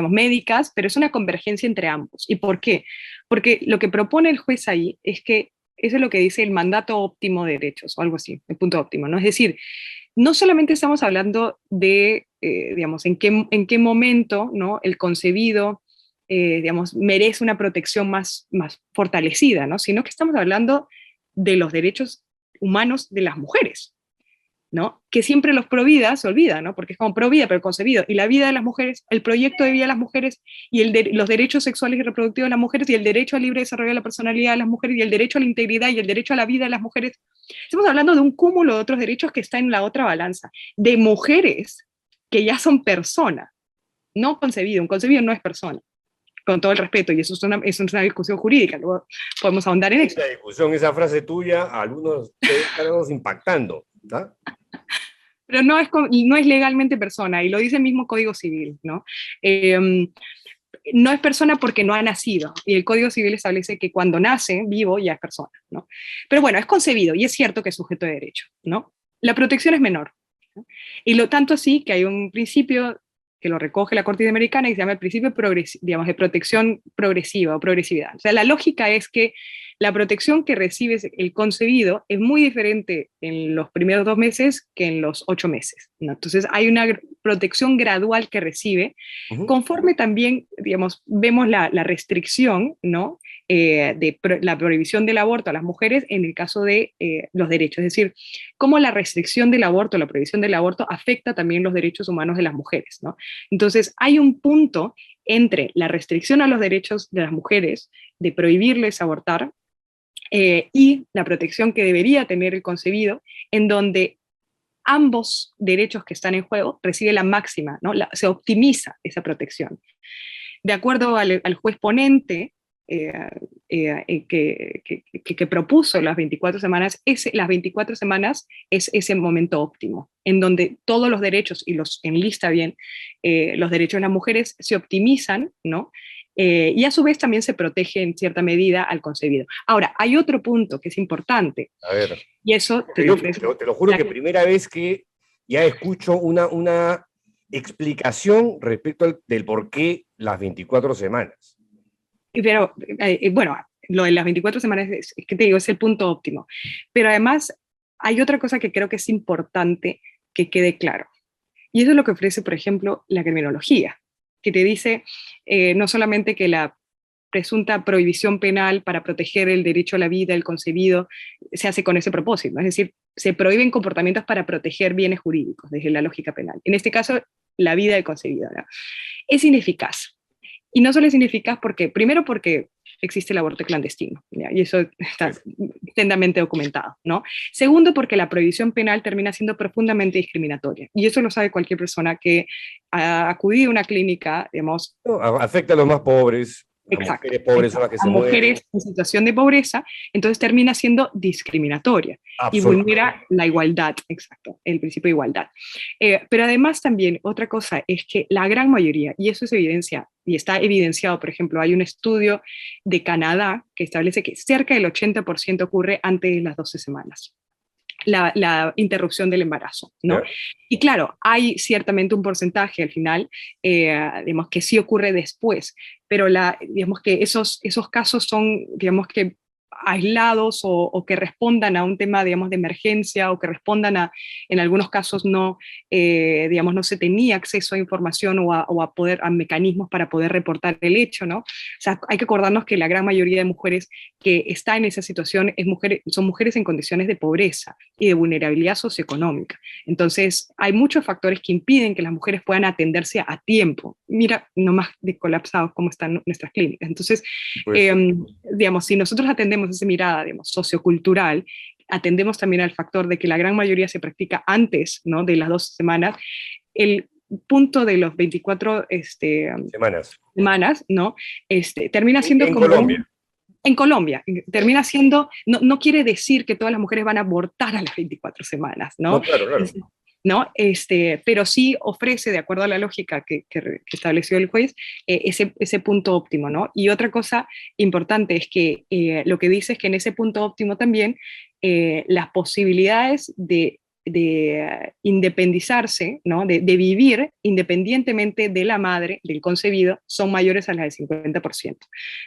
médicas, pero es una convergencia entre ambos. ¿Y por qué? Porque lo que propone el juez ahí es que Eso es lo que dice el mandato óptimo de derechos, o algo así, el punto óptimo, ¿no? Es decir, no solamente estamos hablando de, digamos, en qué momento, ¿no? El concebido, digamos, merece una protección más fortalecida, ¿no? Sino que estamos hablando de los derechos humanos de las mujeres, ¿no? Que siempre los pro vida se olvida, ¿no? Porque es como pro vida, pero concebido. Y la vida de las mujeres, el proyecto de vida de las mujeres y los derechos sexuales y reproductivos de las mujeres y el derecho al libre desarrollo de la personalidad de las mujeres y el derecho a la integridad y el derecho a la vida de las mujeres. Estamos hablando de un cúmulo de otros derechos que está en la otra balanza, de mujeres que ya son personas, no concebido. Un concebido no es persona, con todo el respeto, y eso es una discusión jurídica, luego podemos ahondar en eso. Esa discusión, esa frase tuya, a algunos estamos impactando, ¿no? Pero no es legalmente persona, y lo dice el mismo Código Civil, ¿no? No es persona porque no ha nacido, y el Código Civil establece que cuando nace vivo ya es persona, ¿no? Pero bueno, es concebido, y es cierto que es sujeto de derecho, ¿no? La protección es menor, ¿no? Y lo tanto así que hay un principio que lo recoge la Corte Interamericana y se llama el principio digamos, de protección progresiva o progresividad. O sea, la lógica es que la protección que recibe el concebido es muy diferente en los primeros 2 meses que en los 8 meses, ¿no? Entonces hay una protección gradual que recibe, conforme también, digamos, vemos la restricción, ¿no? La prohibición del aborto a las mujeres en el caso de los derechos, es decir, cómo la restricción del aborto, la prohibición del aborto afecta también los derechos humanos de las mujeres, ¿no? Entonces hay un punto entre la restricción a los derechos de las mujeres, de prohibirles abortar, y la protección que debería tener el concebido, en donde ambos derechos que están en juego recibe la máxima, ¿no? Se optimiza esa protección. De acuerdo al juez ponente que propuso las 24 semanas, las 24 semanas es ese momento óptimo, en donde todos los derechos, y los enlista bien, los derechos de las mujeres se optimizan, ¿no? Y a su vez también se protege en cierta medida al concebido. Ahora, hay otro punto que es importante. A ver, y eso te lo juro que primera vez que ya escucho una explicación respecto del por qué las 24 semanas. Pero, bueno, lo de las 24 semanas es que te digo, es el punto óptimo. Pero además hay otra cosa que creo que es importante que quede claro. Y eso es lo que ofrece, por ejemplo, la criminología, que te dice no solamente que la presunta prohibición penal para proteger el derecho a la vida, el concebido, se hace con ese propósito, ¿no? Es decir, se prohíben comportamientos para proteger bienes jurídicos desde la lógica penal. En este caso, la vida del concebido, ¿no? Es ineficaz. Y no solo es ineficaz primero porque existe el aborto clandestino, ¿ya? Y eso está extensamente documentado, ¿no? Segundo, porque la prohibición penal termina siendo profundamente discriminatoria. Y eso lo sabe cualquier persona que ha acudido a una clínica, digamos. No, afecta a los más pobres. Exacto. Mujeres pobres son las que se mueren. Mujeres en situación de pobreza, entonces termina siendo discriminatoria y vulnera la igualdad, exacto, el principio de igualdad. Pero además también otra cosa es que la gran mayoría, y eso es evidencia, y está evidenciado, por ejemplo, hay un estudio de Canadá que establece que cerca del 80% ocurre antes de las 12 semanas. La interrupción del embarazo, ¿no? Yeah. Y claro, hay ciertamente un porcentaje al final, digamos, que sí ocurre después, pero digamos que esos casos son, digamos que aislados o que respondan a un tema, digamos, de emergencia o que respondan en algunos casos no, digamos, no se tenía acceso a información o a mecanismos para poder reportar el hecho, ¿no? O sea, hay que acordarnos que la gran mayoría de mujeres que está en esa situación son mujeres en condiciones de pobreza y de vulnerabilidad socioeconómica. Entonces, hay muchos factores que impiden que las mujeres puedan atenderse a tiempo. Mira nomás de colapsados cómo están nuestras clínicas. Entonces, pues, digamos, si nosotros atendemos esa mirada, digamos, sociocultural, atendemos también al factor de que la gran mayoría se practica antes, ¿no? De las 12 semanas, el punto de los 24 semanas, ¿no? Termina siendo en como Colombia. En Colombia, termina siendo, no quiere decir que todas las mujeres van a abortar a las 24 semanas, ¿no? No, claro, claro. ¿No? Pero sí ofrece, de acuerdo a la lógica que estableció el juez, ese punto óptimo, ¿no? Y otra cosa importante es que lo que dice es que en ese punto óptimo también las posibilidades de independizarse, ¿no? de vivir independientemente de la madre, del concebido, son mayores a las del 50%,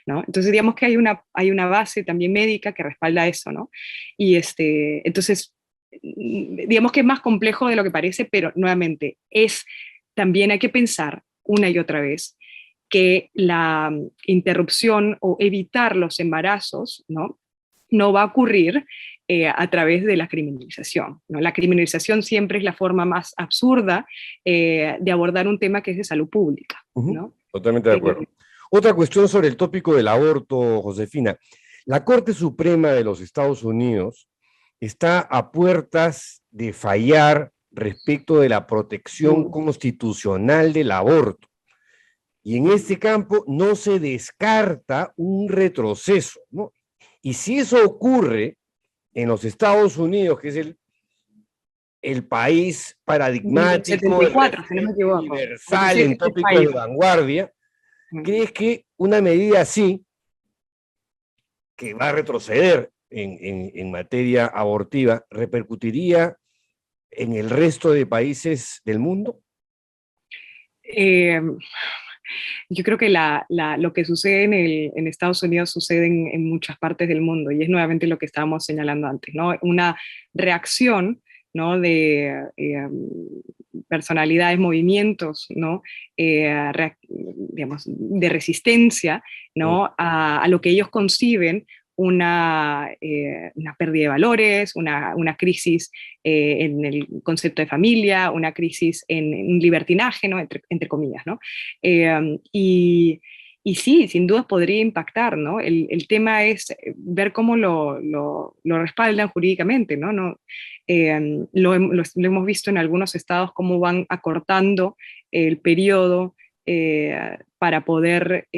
¿no? Entonces, digamos que hay una base también médica que respalda eso, ¿no? Y entonces, digamos que es más complejo de lo que parece, pero nuevamente, también hay que pensar una y otra vez que la interrupción o evitar los embarazos, ¿no? No va a ocurrir a través de la criminalización, ¿no? La criminalización siempre es la forma más absurda de abordar un tema que es de salud pública, ¿no? Totalmente de acuerdo. Otra cuestión sobre el tópico del aborto, Josefina. La Corte Suprema de los Estados Unidos está a puertas de fallar respecto de la protección constitucional del aborto. Y en este campo no se descarta un retroceso, ¿no? Y si eso ocurre en los Estados Unidos, que es el país paradigmático, 74, si no me equivoco, universal en tópicos de vanguardia, ¿crees que una medida así, que va a retroceder en materia abortiva, repercutiría en el resto de países del mundo? Yo creo que lo que sucede en Estados Unidos sucede en muchas partes del mundo, y es nuevamente lo que estábamos señalando antes, ¿no? Una reacción, ¿no? de personalidades, movimientos, ¿no? Digamos, de resistencia, ¿no? A lo que ellos conciben una pérdida de valores, una crisis en el concepto de familia, una crisis en libertinaje, ¿no? entre comillas, ¿no? Y sí, sin duda podría impactar, ¿no? El tema es ver cómo lo respaldan jurídicamente, ¿no? Lo hemos visto en algunos estados cómo van acortando el periodo para poder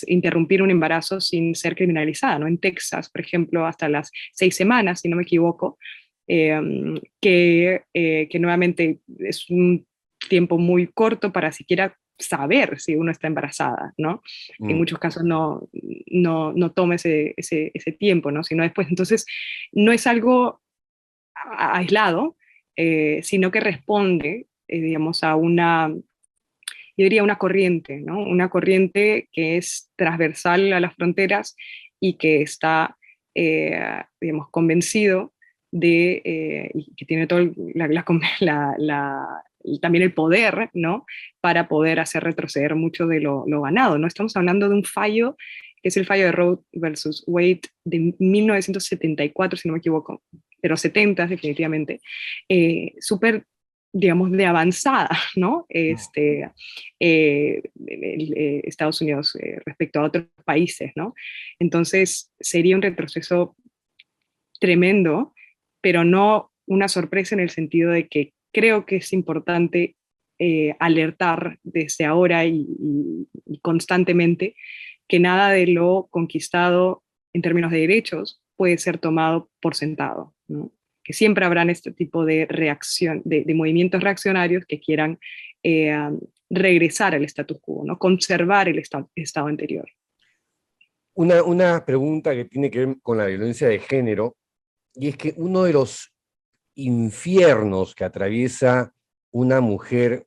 interrumpir un embarazo sin ser criminalizada, ¿no? En Texas, por ejemplo, hasta las 6 semanas, si no me equivoco, que nuevamente es un tiempo muy corto para siquiera saber si uno está embarazada, ¿no? En muchos casos no toma ese tiempo, ¿no? Sino después. Entonces, no es algo aislado, sino que responde, digamos, a yo diría una corriente, ¿no? Una corriente que es transversal a las fronteras y que está, digamos, convencido y que tiene todo también el poder, ¿no? Para poder hacer retroceder mucho de lo ganado, ¿no? Estamos hablando de un fallo que es el fallo de Roe versus Wade de 1974, si no me equivoco, pero 70 definitivamente, súper, digamos, de avanzada, ¿no? Estados Unidos respecto a otros países, ¿no? Entonces sería un retroceso tremendo, pero no una sorpresa en el sentido de que creo que es importante alertar desde ahora y constantemente que nada de lo conquistado en términos de derechos puede ser tomado por sentado, ¿no? Que siempre habrán este tipo de reacción, de movimientos reaccionarios que quieran regresar al status quo, ¿no? Conservar el estado anterior. Una pregunta que tiene que ver con la violencia de género, y es que uno de los infiernos que atraviesa una mujer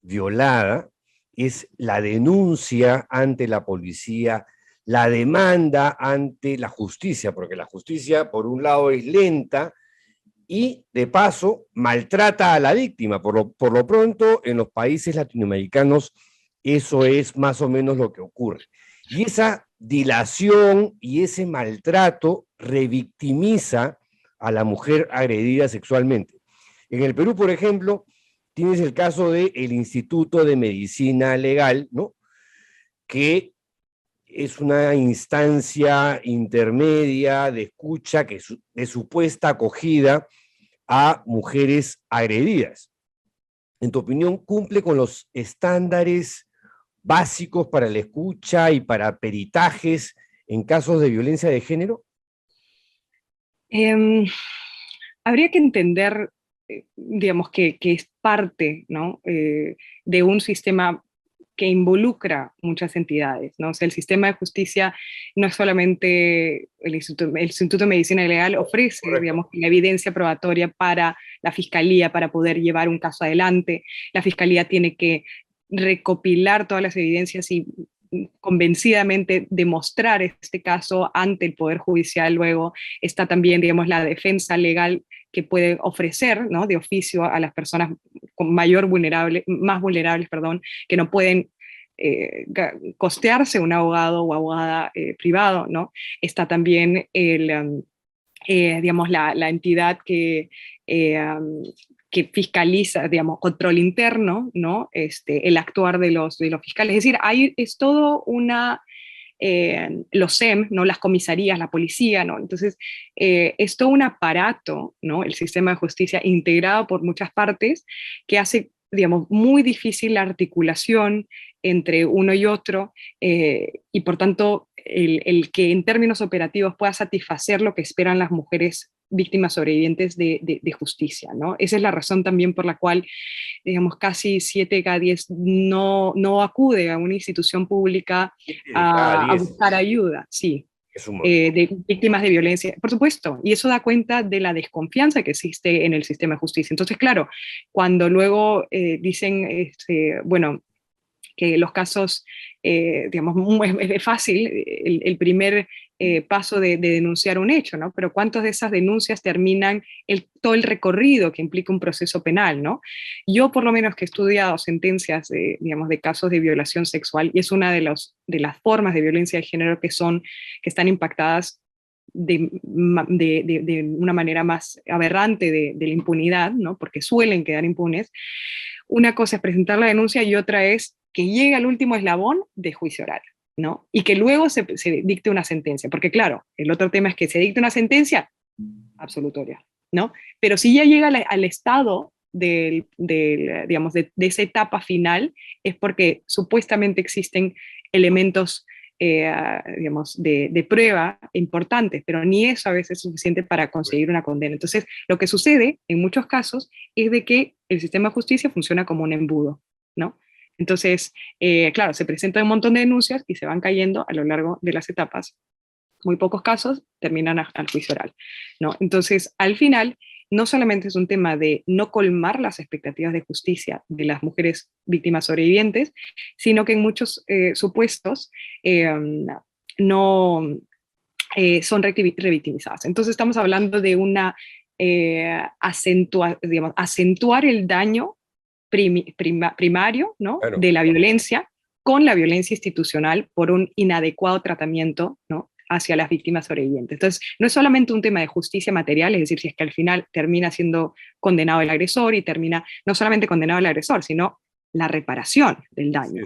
violada es la denuncia ante la policía, la demanda ante la justicia, porque la justicia, por un lado, es lenta y, de paso, maltrata a la víctima. Por lo pronto, en los países latinoamericanos, eso es más o menos lo que ocurre. Y esa dilación y ese maltrato revictimiza a la mujer agredida sexualmente. En el Perú, por ejemplo, tienes el caso del Instituto de Medicina Legal, ¿no? Que es una instancia intermedia de escucha, de supuesta acogida a mujeres agredidas. En tu opinión, ¿cumple con los estándares básicos para la escucha y para peritajes en casos de violencia de género? Habría que entender, digamos, que es parte, ¿no? De un sistema que involucra muchas entidades, ¿no? O sea, el sistema de justicia no es solamente el Instituto de Medicina Legal ofrece, Correcto. digamos, la evidencia probatoria para la fiscalía para poder llevar un caso adelante. La fiscalía tiene que recopilar todas las evidencias y convencidamente demostrar este caso ante el Poder Judicial. Luego está también, digamos, la defensa legal que puede ofrecer, ¿no?, de oficio a las personas con más vulnerables, perdón, que no pueden costearse un abogado o abogada privado, ¿no? Está también digamos, la entidad que fiscaliza, digamos, control interno, ¿no? El actuar de los fiscales. Es decir, es todo los SEM, ¿no? Las comisarías, la policía, ¿no? Entonces, es todo un aparato, ¿no? El sistema de justicia integrado por muchas partes que hace, digamos, muy difícil la articulación entre uno y otro, y por tanto el que en términos operativos pueda satisfacer lo que esperan las mujeres víctimas sobrevivientes de justicia, ¿no? Esa es la razón también por la cual, digamos, casi 7 de cada 10 no acude a una institución pública a buscar ayuda, sí, de víctimas de violencia, por supuesto, y eso da cuenta de la desconfianza que existe en el sistema de justicia. Entonces, claro, cuando luego dicen, bueno, que los casos, digamos, es fácil el primer paso de denunciar un hecho, ¿no? Pero ¿cuántas de esas denuncias terminan todo el recorrido que implica un proceso penal, ¿no? Yo, por lo menos, que he estudiado sentencias, digamos, de casos de violación sexual, y es una de las formas de violencia de género que están impactadas de una manera más aberrante de la impunidad, ¿no? Porque suelen quedar impunes. Una cosa es presentar la denuncia y otra es que llegue al último eslabón de juicio oral, ¿no? Y que luego se dicte una sentencia, porque claro, el otro tema es que se dicte una sentencia absolutoria, ¿no? Pero si ya llega al estado digamos, de esa etapa final, es porque supuestamente existen elementos, digamos, de prueba importantes, pero ni eso a veces es suficiente para conseguir una condena. Entonces, lo que sucede en muchos casos es de que el sistema de justicia funciona como un embudo, ¿no? Entonces, claro, se presentan un montón de denuncias y se van cayendo a lo largo de las etapas. Muy pocos casos terminan al juicio oral, ¿no? Entonces, al final, no solamente es un tema de no colmar las expectativas de justicia de las mujeres víctimas sobrevivientes, sino que en muchos supuestos no son revictimizadas. Entonces, estamos hablando de digamos, acentuar el daño primario, ¿no?, Claro. de la violencia con la violencia institucional por un inadecuado tratamiento, ¿no?, hacia las víctimas sobrevivientes. Entonces, no es solamente un tema de justicia material, es decir, si es que al final termina siendo condenado el agresor y termina no solamente condenado el agresor, sino la reparación del daño.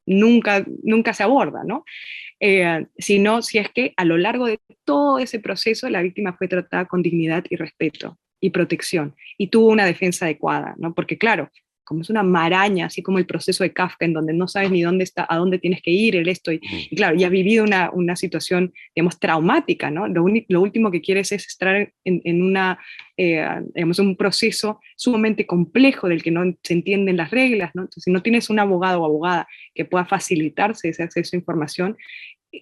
Nunca se aborda, ¿no? Sino si es que a lo largo de todo ese proceso la víctima fue tratada con dignidad y respeto y protección y tuvo una defensa adecuada, ¿no? Porque claro, como es una maraña, así como el proceso de Kafka, en donde no sabes ni dónde está, a dónde tienes que ir, y claro, ya has vivido una situación, digamos, traumática, ¿no? Lo último que quieres es estar en digamos, un proceso sumamente complejo del que no se entienden las reglas, ¿no? Entonces, si no tienes un abogado o abogada que pueda facilitarse ese acceso a información,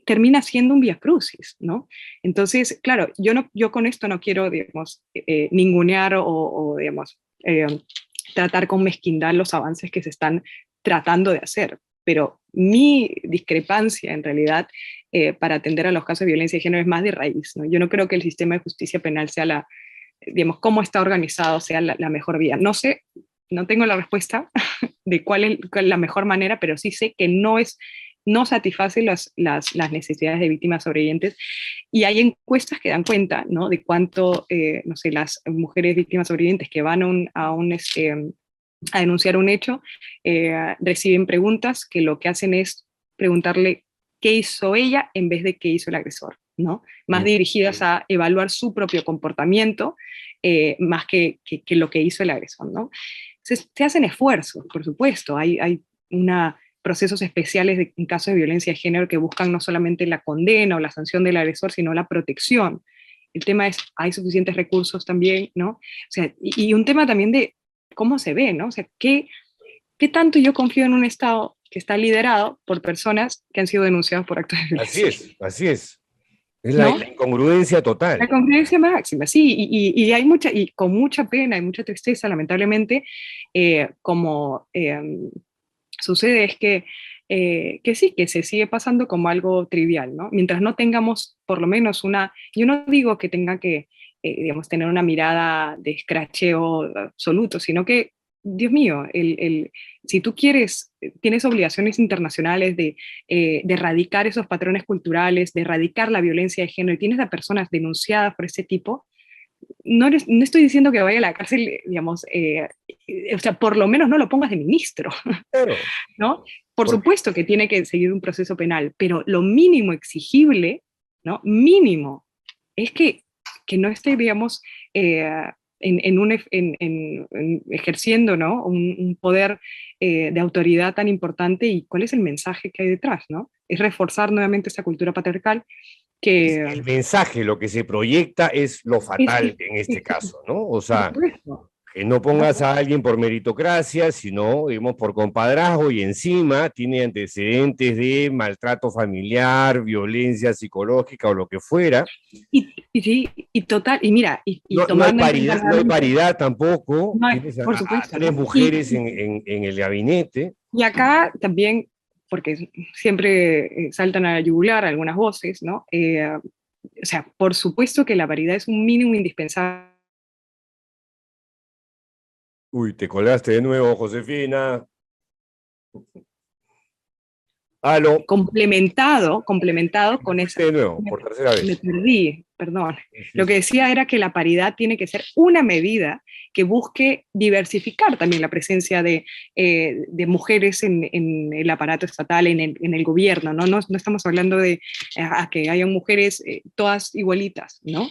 termina siendo un viacrucis, ¿no? Entonces, claro, yo con esto no quiero, digamos, ningunear o digamos, tratar con mezquindad los avances que se están tratando de hacer, pero mi discrepancia en realidad para atender a los casos de violencia de género es más de raíz, ¿no? Yo no creo que el sistema de justicia penal sea digamos, cómo está organizado sea la mejor vía. No sé, no tengo la respuesta de cuál es la mejor manera, pero sí sé que no satisface las necesidades de víctimas sobrevivientes, y hay encuestas que dan cuenta, ¿no?, de cuánto, no sé, las mujeres víctimas sobrevivientes que van a denunciar un hecho reciben preguntas que lo que hacen es preguntarle qué hizo ella en vez de qué hizo el agresor, ¿no? Más dirigidas a evaluar su propio comportamiento más que lo que hizo el agresor, ¿no? Se hacen esfuerzos, por supuesto, hay procesos especiales en casos de violencia de género que buscan no solamente la condena o la sanción del agresor, sino la protección. El tema es, ¿hay suficientes recursos también, no? O sea, y un tema también de cómo se ve, ¿no? O sea, ¿qué tanto yo confío en un Estado que está liderado por personas que han sido denunciadas por actos de Así violencia. es, así es. Es ¿No? la incongruencia La total. congruencia máxima, sí, y hay mucha, y con mucha pena y mucha tristeza, lamentablemente, como sucede es que sí, que se sigue pasando como algo trivial, ¿no? Mientras no tengamos por lo menos una, yo no digo que tenga que, digamos, tener una mirada de escracheo absoluto, sino que, Dios mío, si tú quieres, tienes obligaciones internacionales de erradicar esos patrones culturales, de erradicar la violencia de género, y tienes a personas denunciadas por ese tipo, no estoy diciendo que vaya a la cárcel, digamos, o sea, por lo menos no lo pongas de ministro, Claro, ¿no? Por porque supuesto que tiene que seguir un proceso penal, pero lo mínimo exigible, ¿no? Mínimo, es que no esté, digamos, ejerciendo, ¿no? Un poder de autoridad tan importante, y cuál es el mensaje que hay detrás, ¿no? Es reforzar nuevamente esa cultura patriarcal es el que mensaje, lo que se proyecta es lo fatal en este caso, ¿no? O por sea, supuesto, que no ¿no? pongas a alguien por meritocracia, sino, digamos, por compadrazgo y encima tiene antecedentes de maltrato familiar, violencia psicológica o lo que fuera. Sí, y total, y mira, y No, no hay tomando en cuenta paridad, no hay nuevamente, paridad tampoco. no hay, Tienes por a supuesto, tres ¿no? mujeres en el gabinete. Y acá también, porque siempre saltan a la yugular algunas voces, ¿no? O sea, por supuesto que la paridad es un mínimo indispensable. Uy, te colgaste de nuevo, Josefina. Aló, Complementado te con esa. fuiste de nuevo, Me, por tercera me vez. perdí, perdón. Sí, Lo que sí. decía era que la paridad tiene que ser una medida que busque diversificar también la presencia de mujeres en el aparato estatal, en el gobierno, ¿no? No estamos hablando de a que hayan mujeres todas igualitas, ¿no?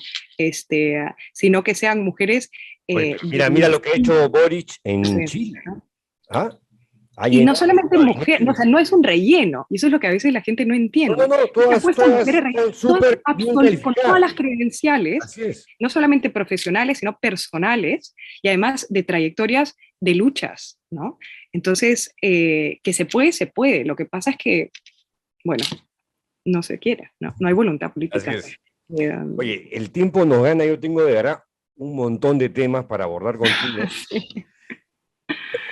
Sino que sean mujeres Oye, de pero mira lo que ha hecho distintas Boric en procedencias, Chile. ¿no? ¿Ah? Ha Y no llenado solamente de mujer, no, o gabinete. sea, no es un relleno, y eso es lo que a veces la gente no No, entiende. no, Es que ha todas, puesto todas mujeres, están todas súper bien con todas las calificadas. credenciales, Así es. no solamente profesionales, sino personales, y además de trayectorias de luchas, ¿no? Entonces, que se puede. Lo que pasa es que, bueno, no se quiere, ¿no? No hay voluntad Así política. es. Eh, Oye, el tiempo nos gana, yo tengo de verdad un montón de temas para abordar contigo, sí.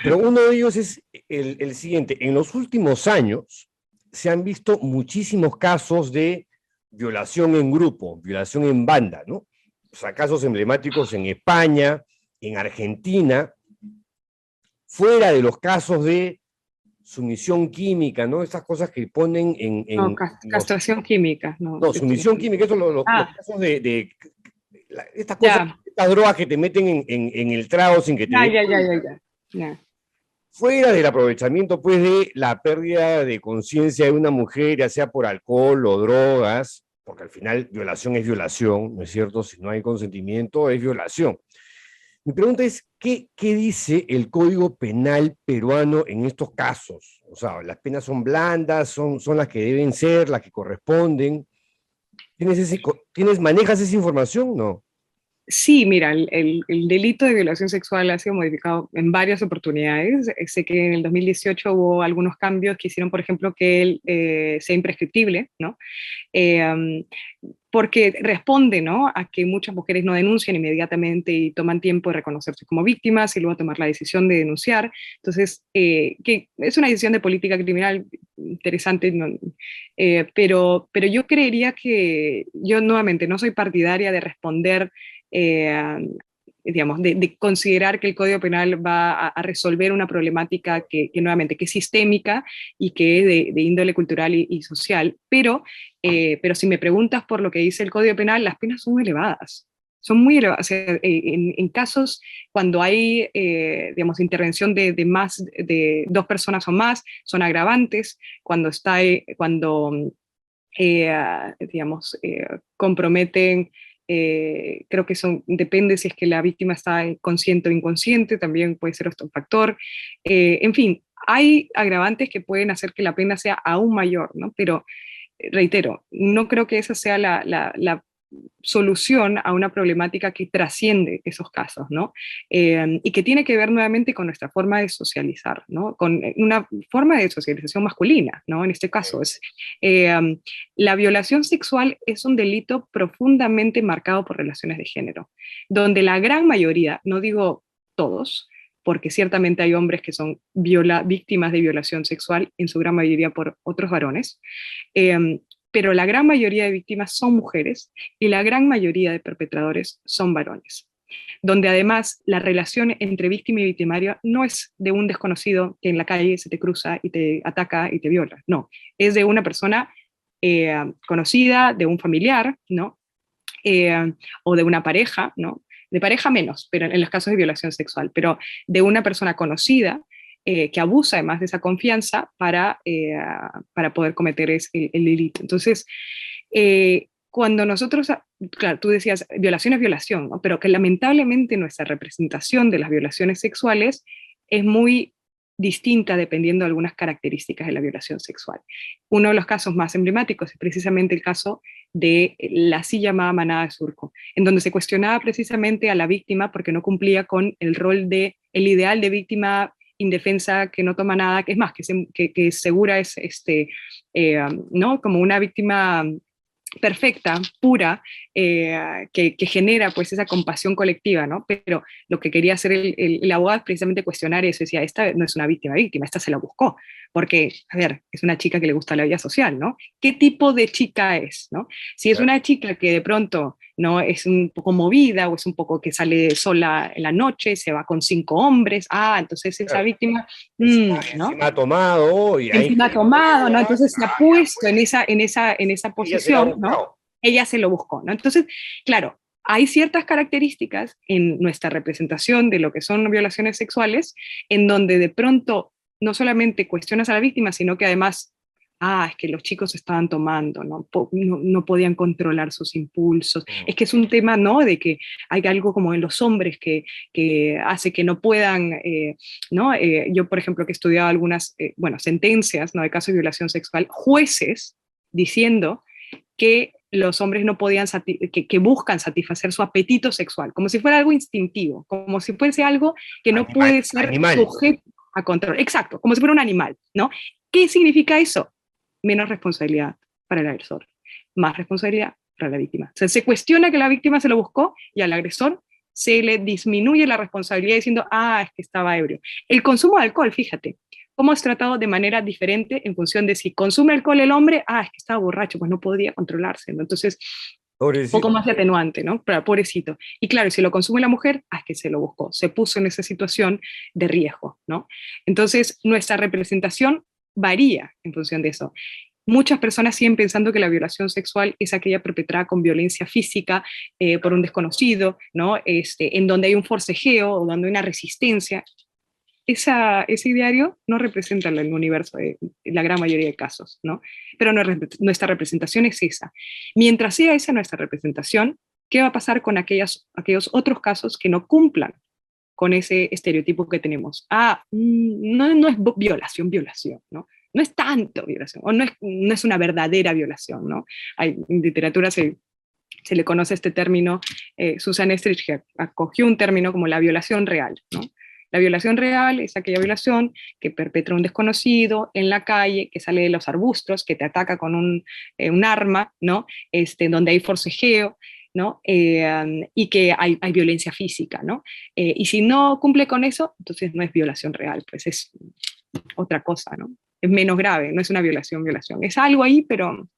pero uno de ellos es el siguiente. En los últimos años se han visto muchísimos casos de violación en grupo, violación en banda, ¿no? O sea, casos emblemáticos en España, en Argentina, fuera de los casos de sumisión química, ¿no? Estas cosas que ponen No, en los... castración química, no. No, sumisión química, eso los Ah, casos estas cosas, ya, estas drogas que te meten en el trago sin que te ya, des ya, ya, cuenta. ya, ya. Ya. Fuera del aprovechamiento, pues, de la pérdida de conciencia de una mujer, ya sea por alcohol o drogas, porque al final violación es violación, ¿no es cierto? Si no hay consentimiento, es violación. Mi pregunta es, ¿qué dice el Código Penal peruano en estos casos? O sea, ¿las penas son blandas, son las que deben ser, las que corresponden? ¿Manejas esa información? No. Sí, mira, el delito de violación sexual ha sido modificado en varias oportunidades. Sé que en el 2018 hubo algunos cambios que hicieron, por ejemplo, que él sea imprescriptible, ¿no? Eh, Porque responde, ¿no? A que muchas mujeres no denuncian inmediatamente y toman tiempo de reconocerse como víctimas y luego tomar la decisión de denunciar. Entonces, que es una decisión de política criminal interesante, ¿no? Pero yo creería que yo nuevamente no soy partidaria de responder, eh, digamos, de considerar que el Código Penal va a resolver una problemática que nuevamente que es sistémica y que es de índole cultural y social, pero si me preguntas por lo que dice el Código Penal, las penas son elevadas. Son muy elevadas. O sea, en casos cuando hay, digamos, intervención de más de dos personas o más, son agravantes. Digamos, comprometen, creo que depende si es que la víctima está consciente o inconsciente, también puede ser otro factor. En fin, hay agravantes que pueden hacer que la pena sea aún mayor, ¿no? Pero reitero, no creo que esa sea solución a una problemática que trasciende esos casos, ¿no? Y que tiene que ver nuevamente con nuestra forma de socializar, ¿no? Con una forma de socialización masculina, ¿no? En este caso es, la violación sexual es un delito profundamente marcado por relaciones de género, donde la gran mayoría, no digo todos, porque ciertamente hay hombres que son víctimas de violación sexual, en su gran mayoría por otros varones, pero la gran mayoría de víctimas son mujeres y la gran mayoría de perpetradores son varones, donde además la relación entre víctima y victimario no es de un desconocido que en la calle se te cruza y te ataca y te viola, no, es de una persona conocida, de un familiar, ¿no? O de una pareja, ¿no? De pareja menos, pero en los casos de violación sexual, pero de una persona conocida que abusa además de esa confianza para poder cometer el delito. Entonces, cuando nosotros, claro, tú decías, violación es violación, ¿no? Pero que lamentablemente nuestra representación de las violaciones sexuales es muy distinta dependiendo de algunas características de la violación sexual. Uno de los casos más emblemáticos es precisamente el caso de la así llamada manada de Surco, en donde se cuestionaba precisamente a la víctima porque no cumplía con el rol de, el ideal de víctima indefensa que no toma nada, que es más, que segura es, ¿no? Como una víctima perfecta, pura, que genera pues esa compasión colectiva, ¿no? Pero lo que quería hacer el abogado es precisamente cuestionar eso, decía, esta no es una víctima, esta se la buscó, porque, a ver, es una chica que le gusta la vida social, ¿no? ¿Qué tipo de chica es, no? Si es una chica que de pronto, ¿no? Es un poco movida o es un poco que sale sola en la noche, se va con 5 hombres, entonces esa víctima, ¿no? Encima ha tomado y encima ha tomado, ¿no? Entonces se ha puesto en esa posición, ¿no? Ella se lo buscó, ¿no? Entonces, claro, hay ciertas características en nuestra representación de lo que son violaciones sexuales, en donde de pronto no solamente cuestionas a la víctima, sino que además, es que los chicos estaban tomando, no podían controlar sus impulsos. Es que es un tema, ¿no? De que hay algo como en los hombres que hace que no puedan, ¿no? Yo, por ejemplo, que he estudiado algunas, sentencias, ¿no? De casos de violación sexual, jueces diciendo que los hombres no podían, que buscan satisfacer su apetito sexual, como si fuera algo instintivo, como si fuese algo que no puede ser sujeto a control. Exacto, como si fuera un animal, ¿no? ¿Qué significa eso? Menos responsabilidad para el agresor, más responsabilidad para la víctima. O sea, se cuestiona que la víctima se lo buscó y al agresor se le disminuye la responsabilidad diciendo, es que estaba ebrio. El consumo de alcohol, fíjate, cómo es tratado de manera diferente en función de si consume alcohol el hombre, es que estaba borracho, pues no podía controlarse, ¿no? Entonces, pobrecito. Un poco más de atenuante, ¿no? Pero, pobrecito. Y claro, si lo consume la mujer, es que se lo buscó, se puso en esa situación de riesgo, ¿no? Entonces, nuestra representación varía en función de eso. Muchas personas siguen pensando que la violación sexual es aquella perpetrada con violencia física por un desconocido, ¿no? En donde hay un forcejeo o donde hay una resistencia. Ese ideario no representa el universo de la gran mayoría de casos, ¿no? Pero nuestra representación es esa. Mientras sea esa nuestra representación, ¿qué va a pasar con aquellos otros casos que no cumplan con ese estereotipo que tenemos? No es violación, ¿no? No es tanto violación, o no es una verdadera violación, ¿no? En literatura se le conoce este término, Susan Estrich que acogió un término como la violación real, ¿no? La violación real es aquella violación que perpetra un desconocido en la calle, que sale de los arbustos, que te ataca con un arma, ¿no? Donde hay forcejeo, ¿no? Y que hay violencia física, ¿no? Y si no cumple con eso, entonces no es violación real, pues es otra cosa, ¿no? Es menos grave, no es una violación. Es algo ahí, pero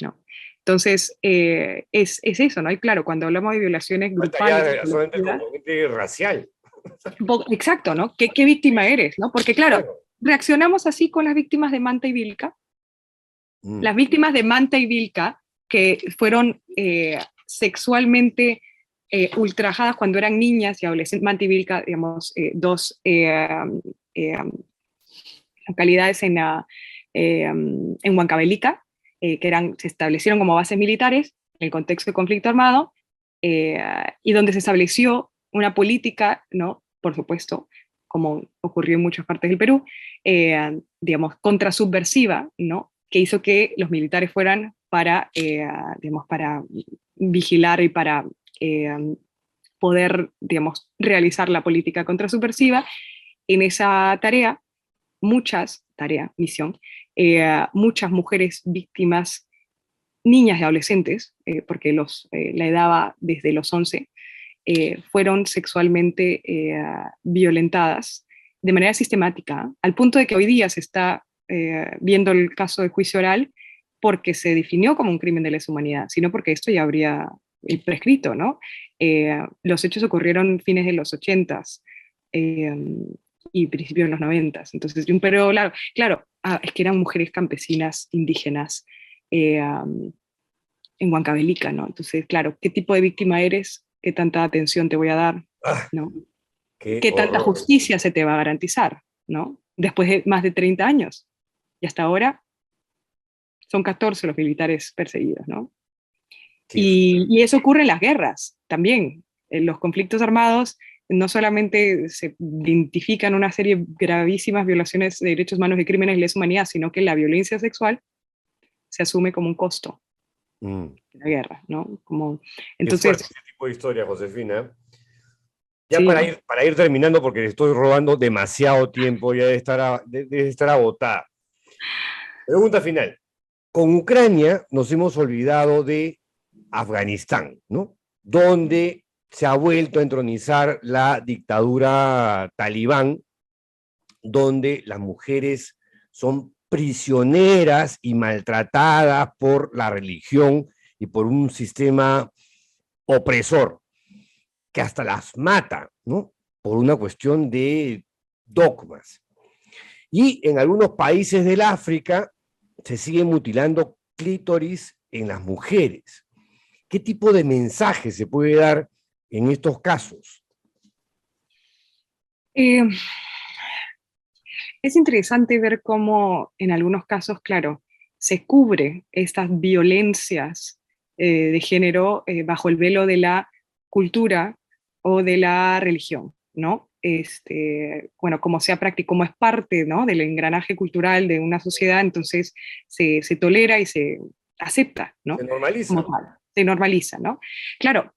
no. Entonces, es eso, ¿no? Y claro, cuando hablamos de violaciones grupales... Solamente componente racial. Exacto, ¿no? ¿Qué víctima eres, no? Porque claro, reaccionamos así con las víctimas de Manta y Vilca. Las víctimas de Manta y Vilca, que fueron sexualmente ultrajadas cuando eran niñas y adolescentes. Manta y Vilca, digamos, dos localidades en Huancavelica, que se establecieron como bases militares en el contexto de conflicto armado, y donde se estableció una política, ¿no? Por supuesto, como ocurrió en muchas partes del Perú, digamos, contrasubversiva, ¿no? que hizo que los militares fueran para, digamos, para vigilar y para poder, digamos, realizar la política contrasubversiva. En esa tarea, misión, muchas mujeres víctimas, niñas y adolescentes, porque la edad va desde los 11, fueron sexualmente violentadas de manera sistemática, al punto de que hoy día se está viendo el caso de juicio oral porque se definió como un crimen de lesa humanidad, sino porque esto ya habría prescrito, ¿no? Los hechos ocurrieron fines de los 80s y principios de los 90s, entonces de un periodo largo. Claro, es que eran mujeres campesinas, indígenas, en Huancavelica, ¿no? Entonces, claro, ¿qué tipo de víctima eres? ¿Qué tanta atención te voy a dar? ¿No? ¿Qué tanta justicia se te va a garantizar? ¿No? Después de más de 30 años. Y hasta ahora son 14 los militares perseguidos, ¿no? Y eso ocurre en las guerras también. En los conflictos armados no solamente se identifican una serie de gravísimas violaciones de derechos humanos y crímenes de lesa humanidad, sino que la violencia sexual se asume como un costo de la guerra, ¿no? Entonces, ese tipo de historia, Josefina. Ya sí, para ir terminando, porque le estoy robando demasiado tiempo, ya debe estar agotada. Pregunta final. Con Ucrania nos hemos olvidado de Afganistán, ¿no? Donde se ha vuelto a entronizar la dictadura talibán, donde las mujeres son prisioneras y maltratadas por la religión y por un sistema opresor que hasta las mata, ¿no? Por una cuestión de dogmas. Y en algunos países del África se sigue mutilando clítoris en las mujeres. ¿Qué tipo de mensaje se puede dar en estos casos? Es interesante ver cómo en algunos casos, claro, se cubre estas violencias de género bajo el velo de la cultura o de la religión, ¿no? Bueno, como sea práctico, como es parte, ¿no?, del engranaje cultural de una sociedad, entonces se tolera y se acepta, ¿no? Se normaliza. Como tal, se normaliza, ¿no? Claro,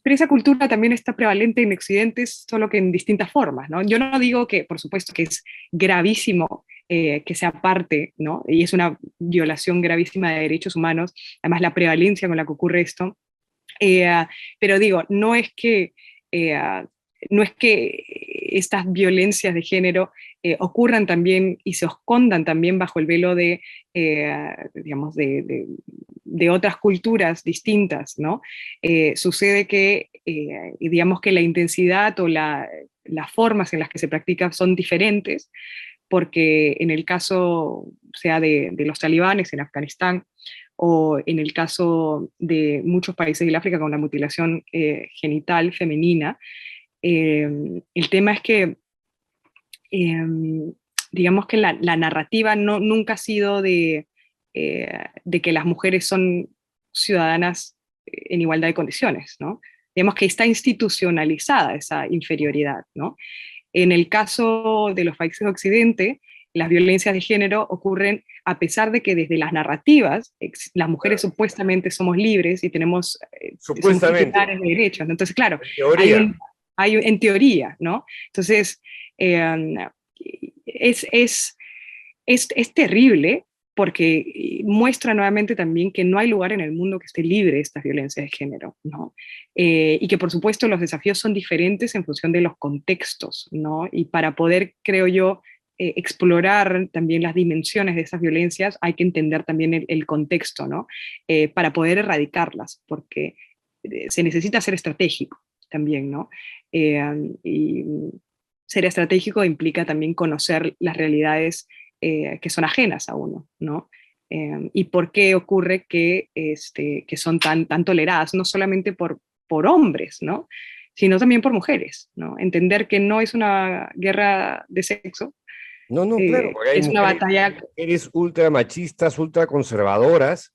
pero esa cultura también está prevalente en Occidente, solo que en distintas formas, ¿no? Yo no digo que, por supuesto, que es gravísimo que sea parte, ¿no? Y es una violación gravísima de derechos humanos, además la prevalencia con la que ocurre esto, pero digo, no es que estas violencias de género ocurran también y se escondan también bajo el velo de, digamos, de otras culturas distintas, ¿no? Sucede que, digamos que la intensidad o las formas en las que se practica son diferentes, porque en el caso, sea de los talibanes en Afganistán, o en el caso de muchos países del África con la mutilación genital femenina, el tema es que, digamos que la narrativa nunca ha sido de que las mujeres son ciudadanas en igualdad de condiciones, ¿no? Digamos que está institucionalizada esa inferioridad, ¿no? En el caso de los países de Occidente, las violencias de género ocurren a pesar de que desde las narrativas las mujeres supuestamente somos libres y tenemos supuestamente de derechos. Entonces, claro, en teoría. en teoría, ¿no? Entonces, es terrible porque muestra nuevamente también que no hay lugar en el mundo que esté libre de estas violencias de género, ¿no? Y que por supuesto los desafíos son diferentes en función de los contextos, ¿no? Y para poder, creo yo, explorar también las dimensiones de esas violencias hay que entender también el contexto, ¿no? Para poder erradicarlas, porque se necesita ser estratégico también, ¿no? Y ser estratégico implica también conocer las realidades que son ajenas a uno, ¿no? Y por qué ocurre que son tan toleradas, no solamente por hombres, ¿no? Sino también por mujeres, ¿no? Entender que no es una guerra de sexo. No, claro, porque hay es una batalla. Mujeres ultra machistas, ultra conservadoras.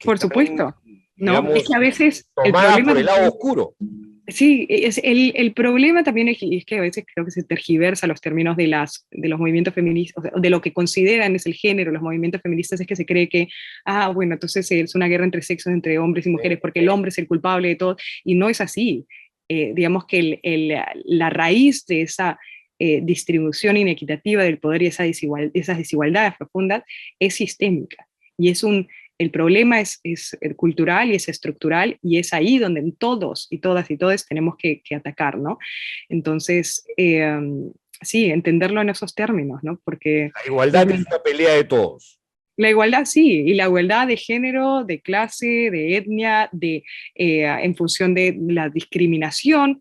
Por supuesto, ¿no? Digamos, es que a veces el tomadas problema por el lado oscuro. Sí, el problema también es que a veces creo que se tergiversa los términos de los movimientos feministas, o sea, de lo que consideran es el género, los movimientos feministas, es que se cree que, bueno, entonces es una guerra entre sexos, entre hombres y mujeres, porque el hombre es el culpable de todo, y no es así. Digamos que la raíz de esa distribución inequitativa del poder y esas desigualdades profundas es sistémica, y el problema es cultural y es estructural, y es ahí donde todos y todas y todos tenemos que atacar, ¿no? Entonces, sí, entenderlo en esos términos, ¿no? Porque La igualdad es una pelea de todos. la igualdad sí, y la igualdad de género, de clase, de etnia, en función de la discriminación,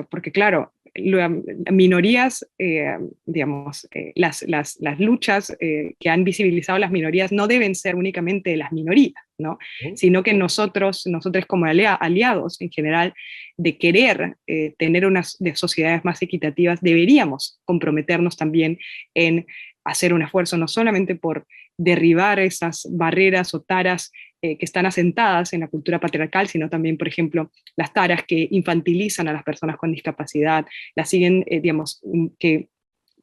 porque claro, minorías, digamos, las luchas que han visibilizado las minorías no deben ser únicamente de las minorías, ¿no? Sino que nosotros como aliados en general, de querer tener de sociedades más equitativas, deberíamos comprometernos también en hacer un esfuerzo no solamente por derribar esas barreras o taras que están asentadas en la cultura patriarcal, sino también, por ejemplo, las taras que infantilizan a las personas con discapacidad, las siguen, digamos, que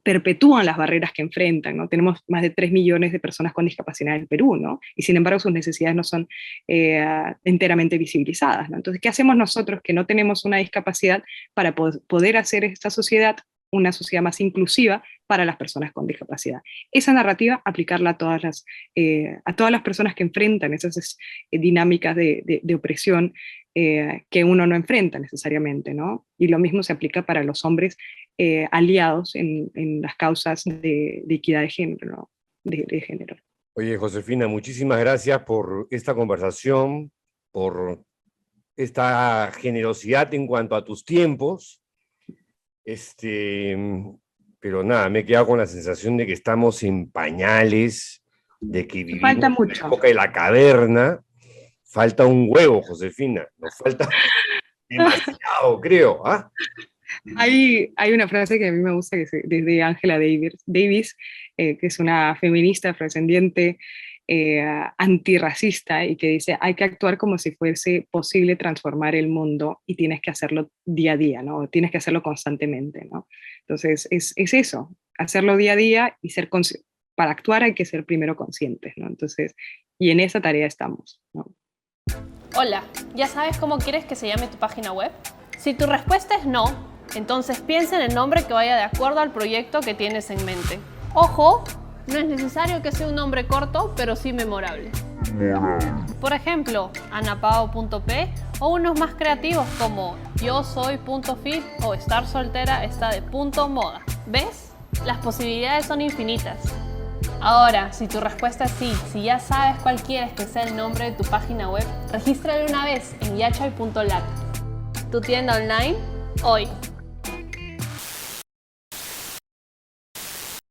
perpetúan las barreras que enfrentan, ¿no? Tenemos más de 3 millones de personas con discapacidad en Perú, ¿no? Y sin embargo sus necesidades no son enteramente visibilizadas, ¿no? Entonces, ¿qué hacemos nosotros que no tenemos una discapacidad para poder hacer esta sociedad una sociedad más inclusiva para las personas con discapacidad? Esa narrativa, aplicarla a todas las personas que enfrentan esas dinámicas de opresión que uno no enfrenta necesariamente, ¿no? Y lo mismo se aplica para los hombres aliados en las causas de equidad de género, ¿no? de género. Oye, Josefina, muchísimas gracias por esta conversación, por esta generosidad en cuanto a tus tiempos. Pero nada, me he quedado con la sensación de que estamos en pañales, de que vivimos Falta en mucho. la época de la caverna. Falta un huevo, Josefina, nos falta demasiado, creo. ¿Ah? Hay una frase que a mí me gusta, que es de Angela Davis, que es una feminista afrodescendiente antirracista, y que dice: hay que actuar como si fuese posible transformar el mundo, y tienes que hacerlo día a día, ¿no? Tienes que hacerlo constantemente, ¿no? Entonces es eso, hacerlo día a día, y para actuar hay que ser primero conscientes, ¿no? Entonces, y en esa tarea estamos, ¿no? Hola, ¿ya sabes cómo quieres que se llame tu página web? Si tu respuesta es no, entonces piensa en el nombre que vaya de acuerdo al proyecto que tienes en mente. ¡Ojo! No es necesario que sea un nombre corto, pero sí memorable. Por ejemplo, anapao.p, o unos más creativos como yosoy.fit o estar soltera está de .moda. ¿Ves? Las posibilidades son infinitas. Ahora, si tu respuesta es sí, si ya sabes cuál quieres que sea el nombre de tu página web, regístralo una vez en yachay.lat. Tu tienda online, hoy.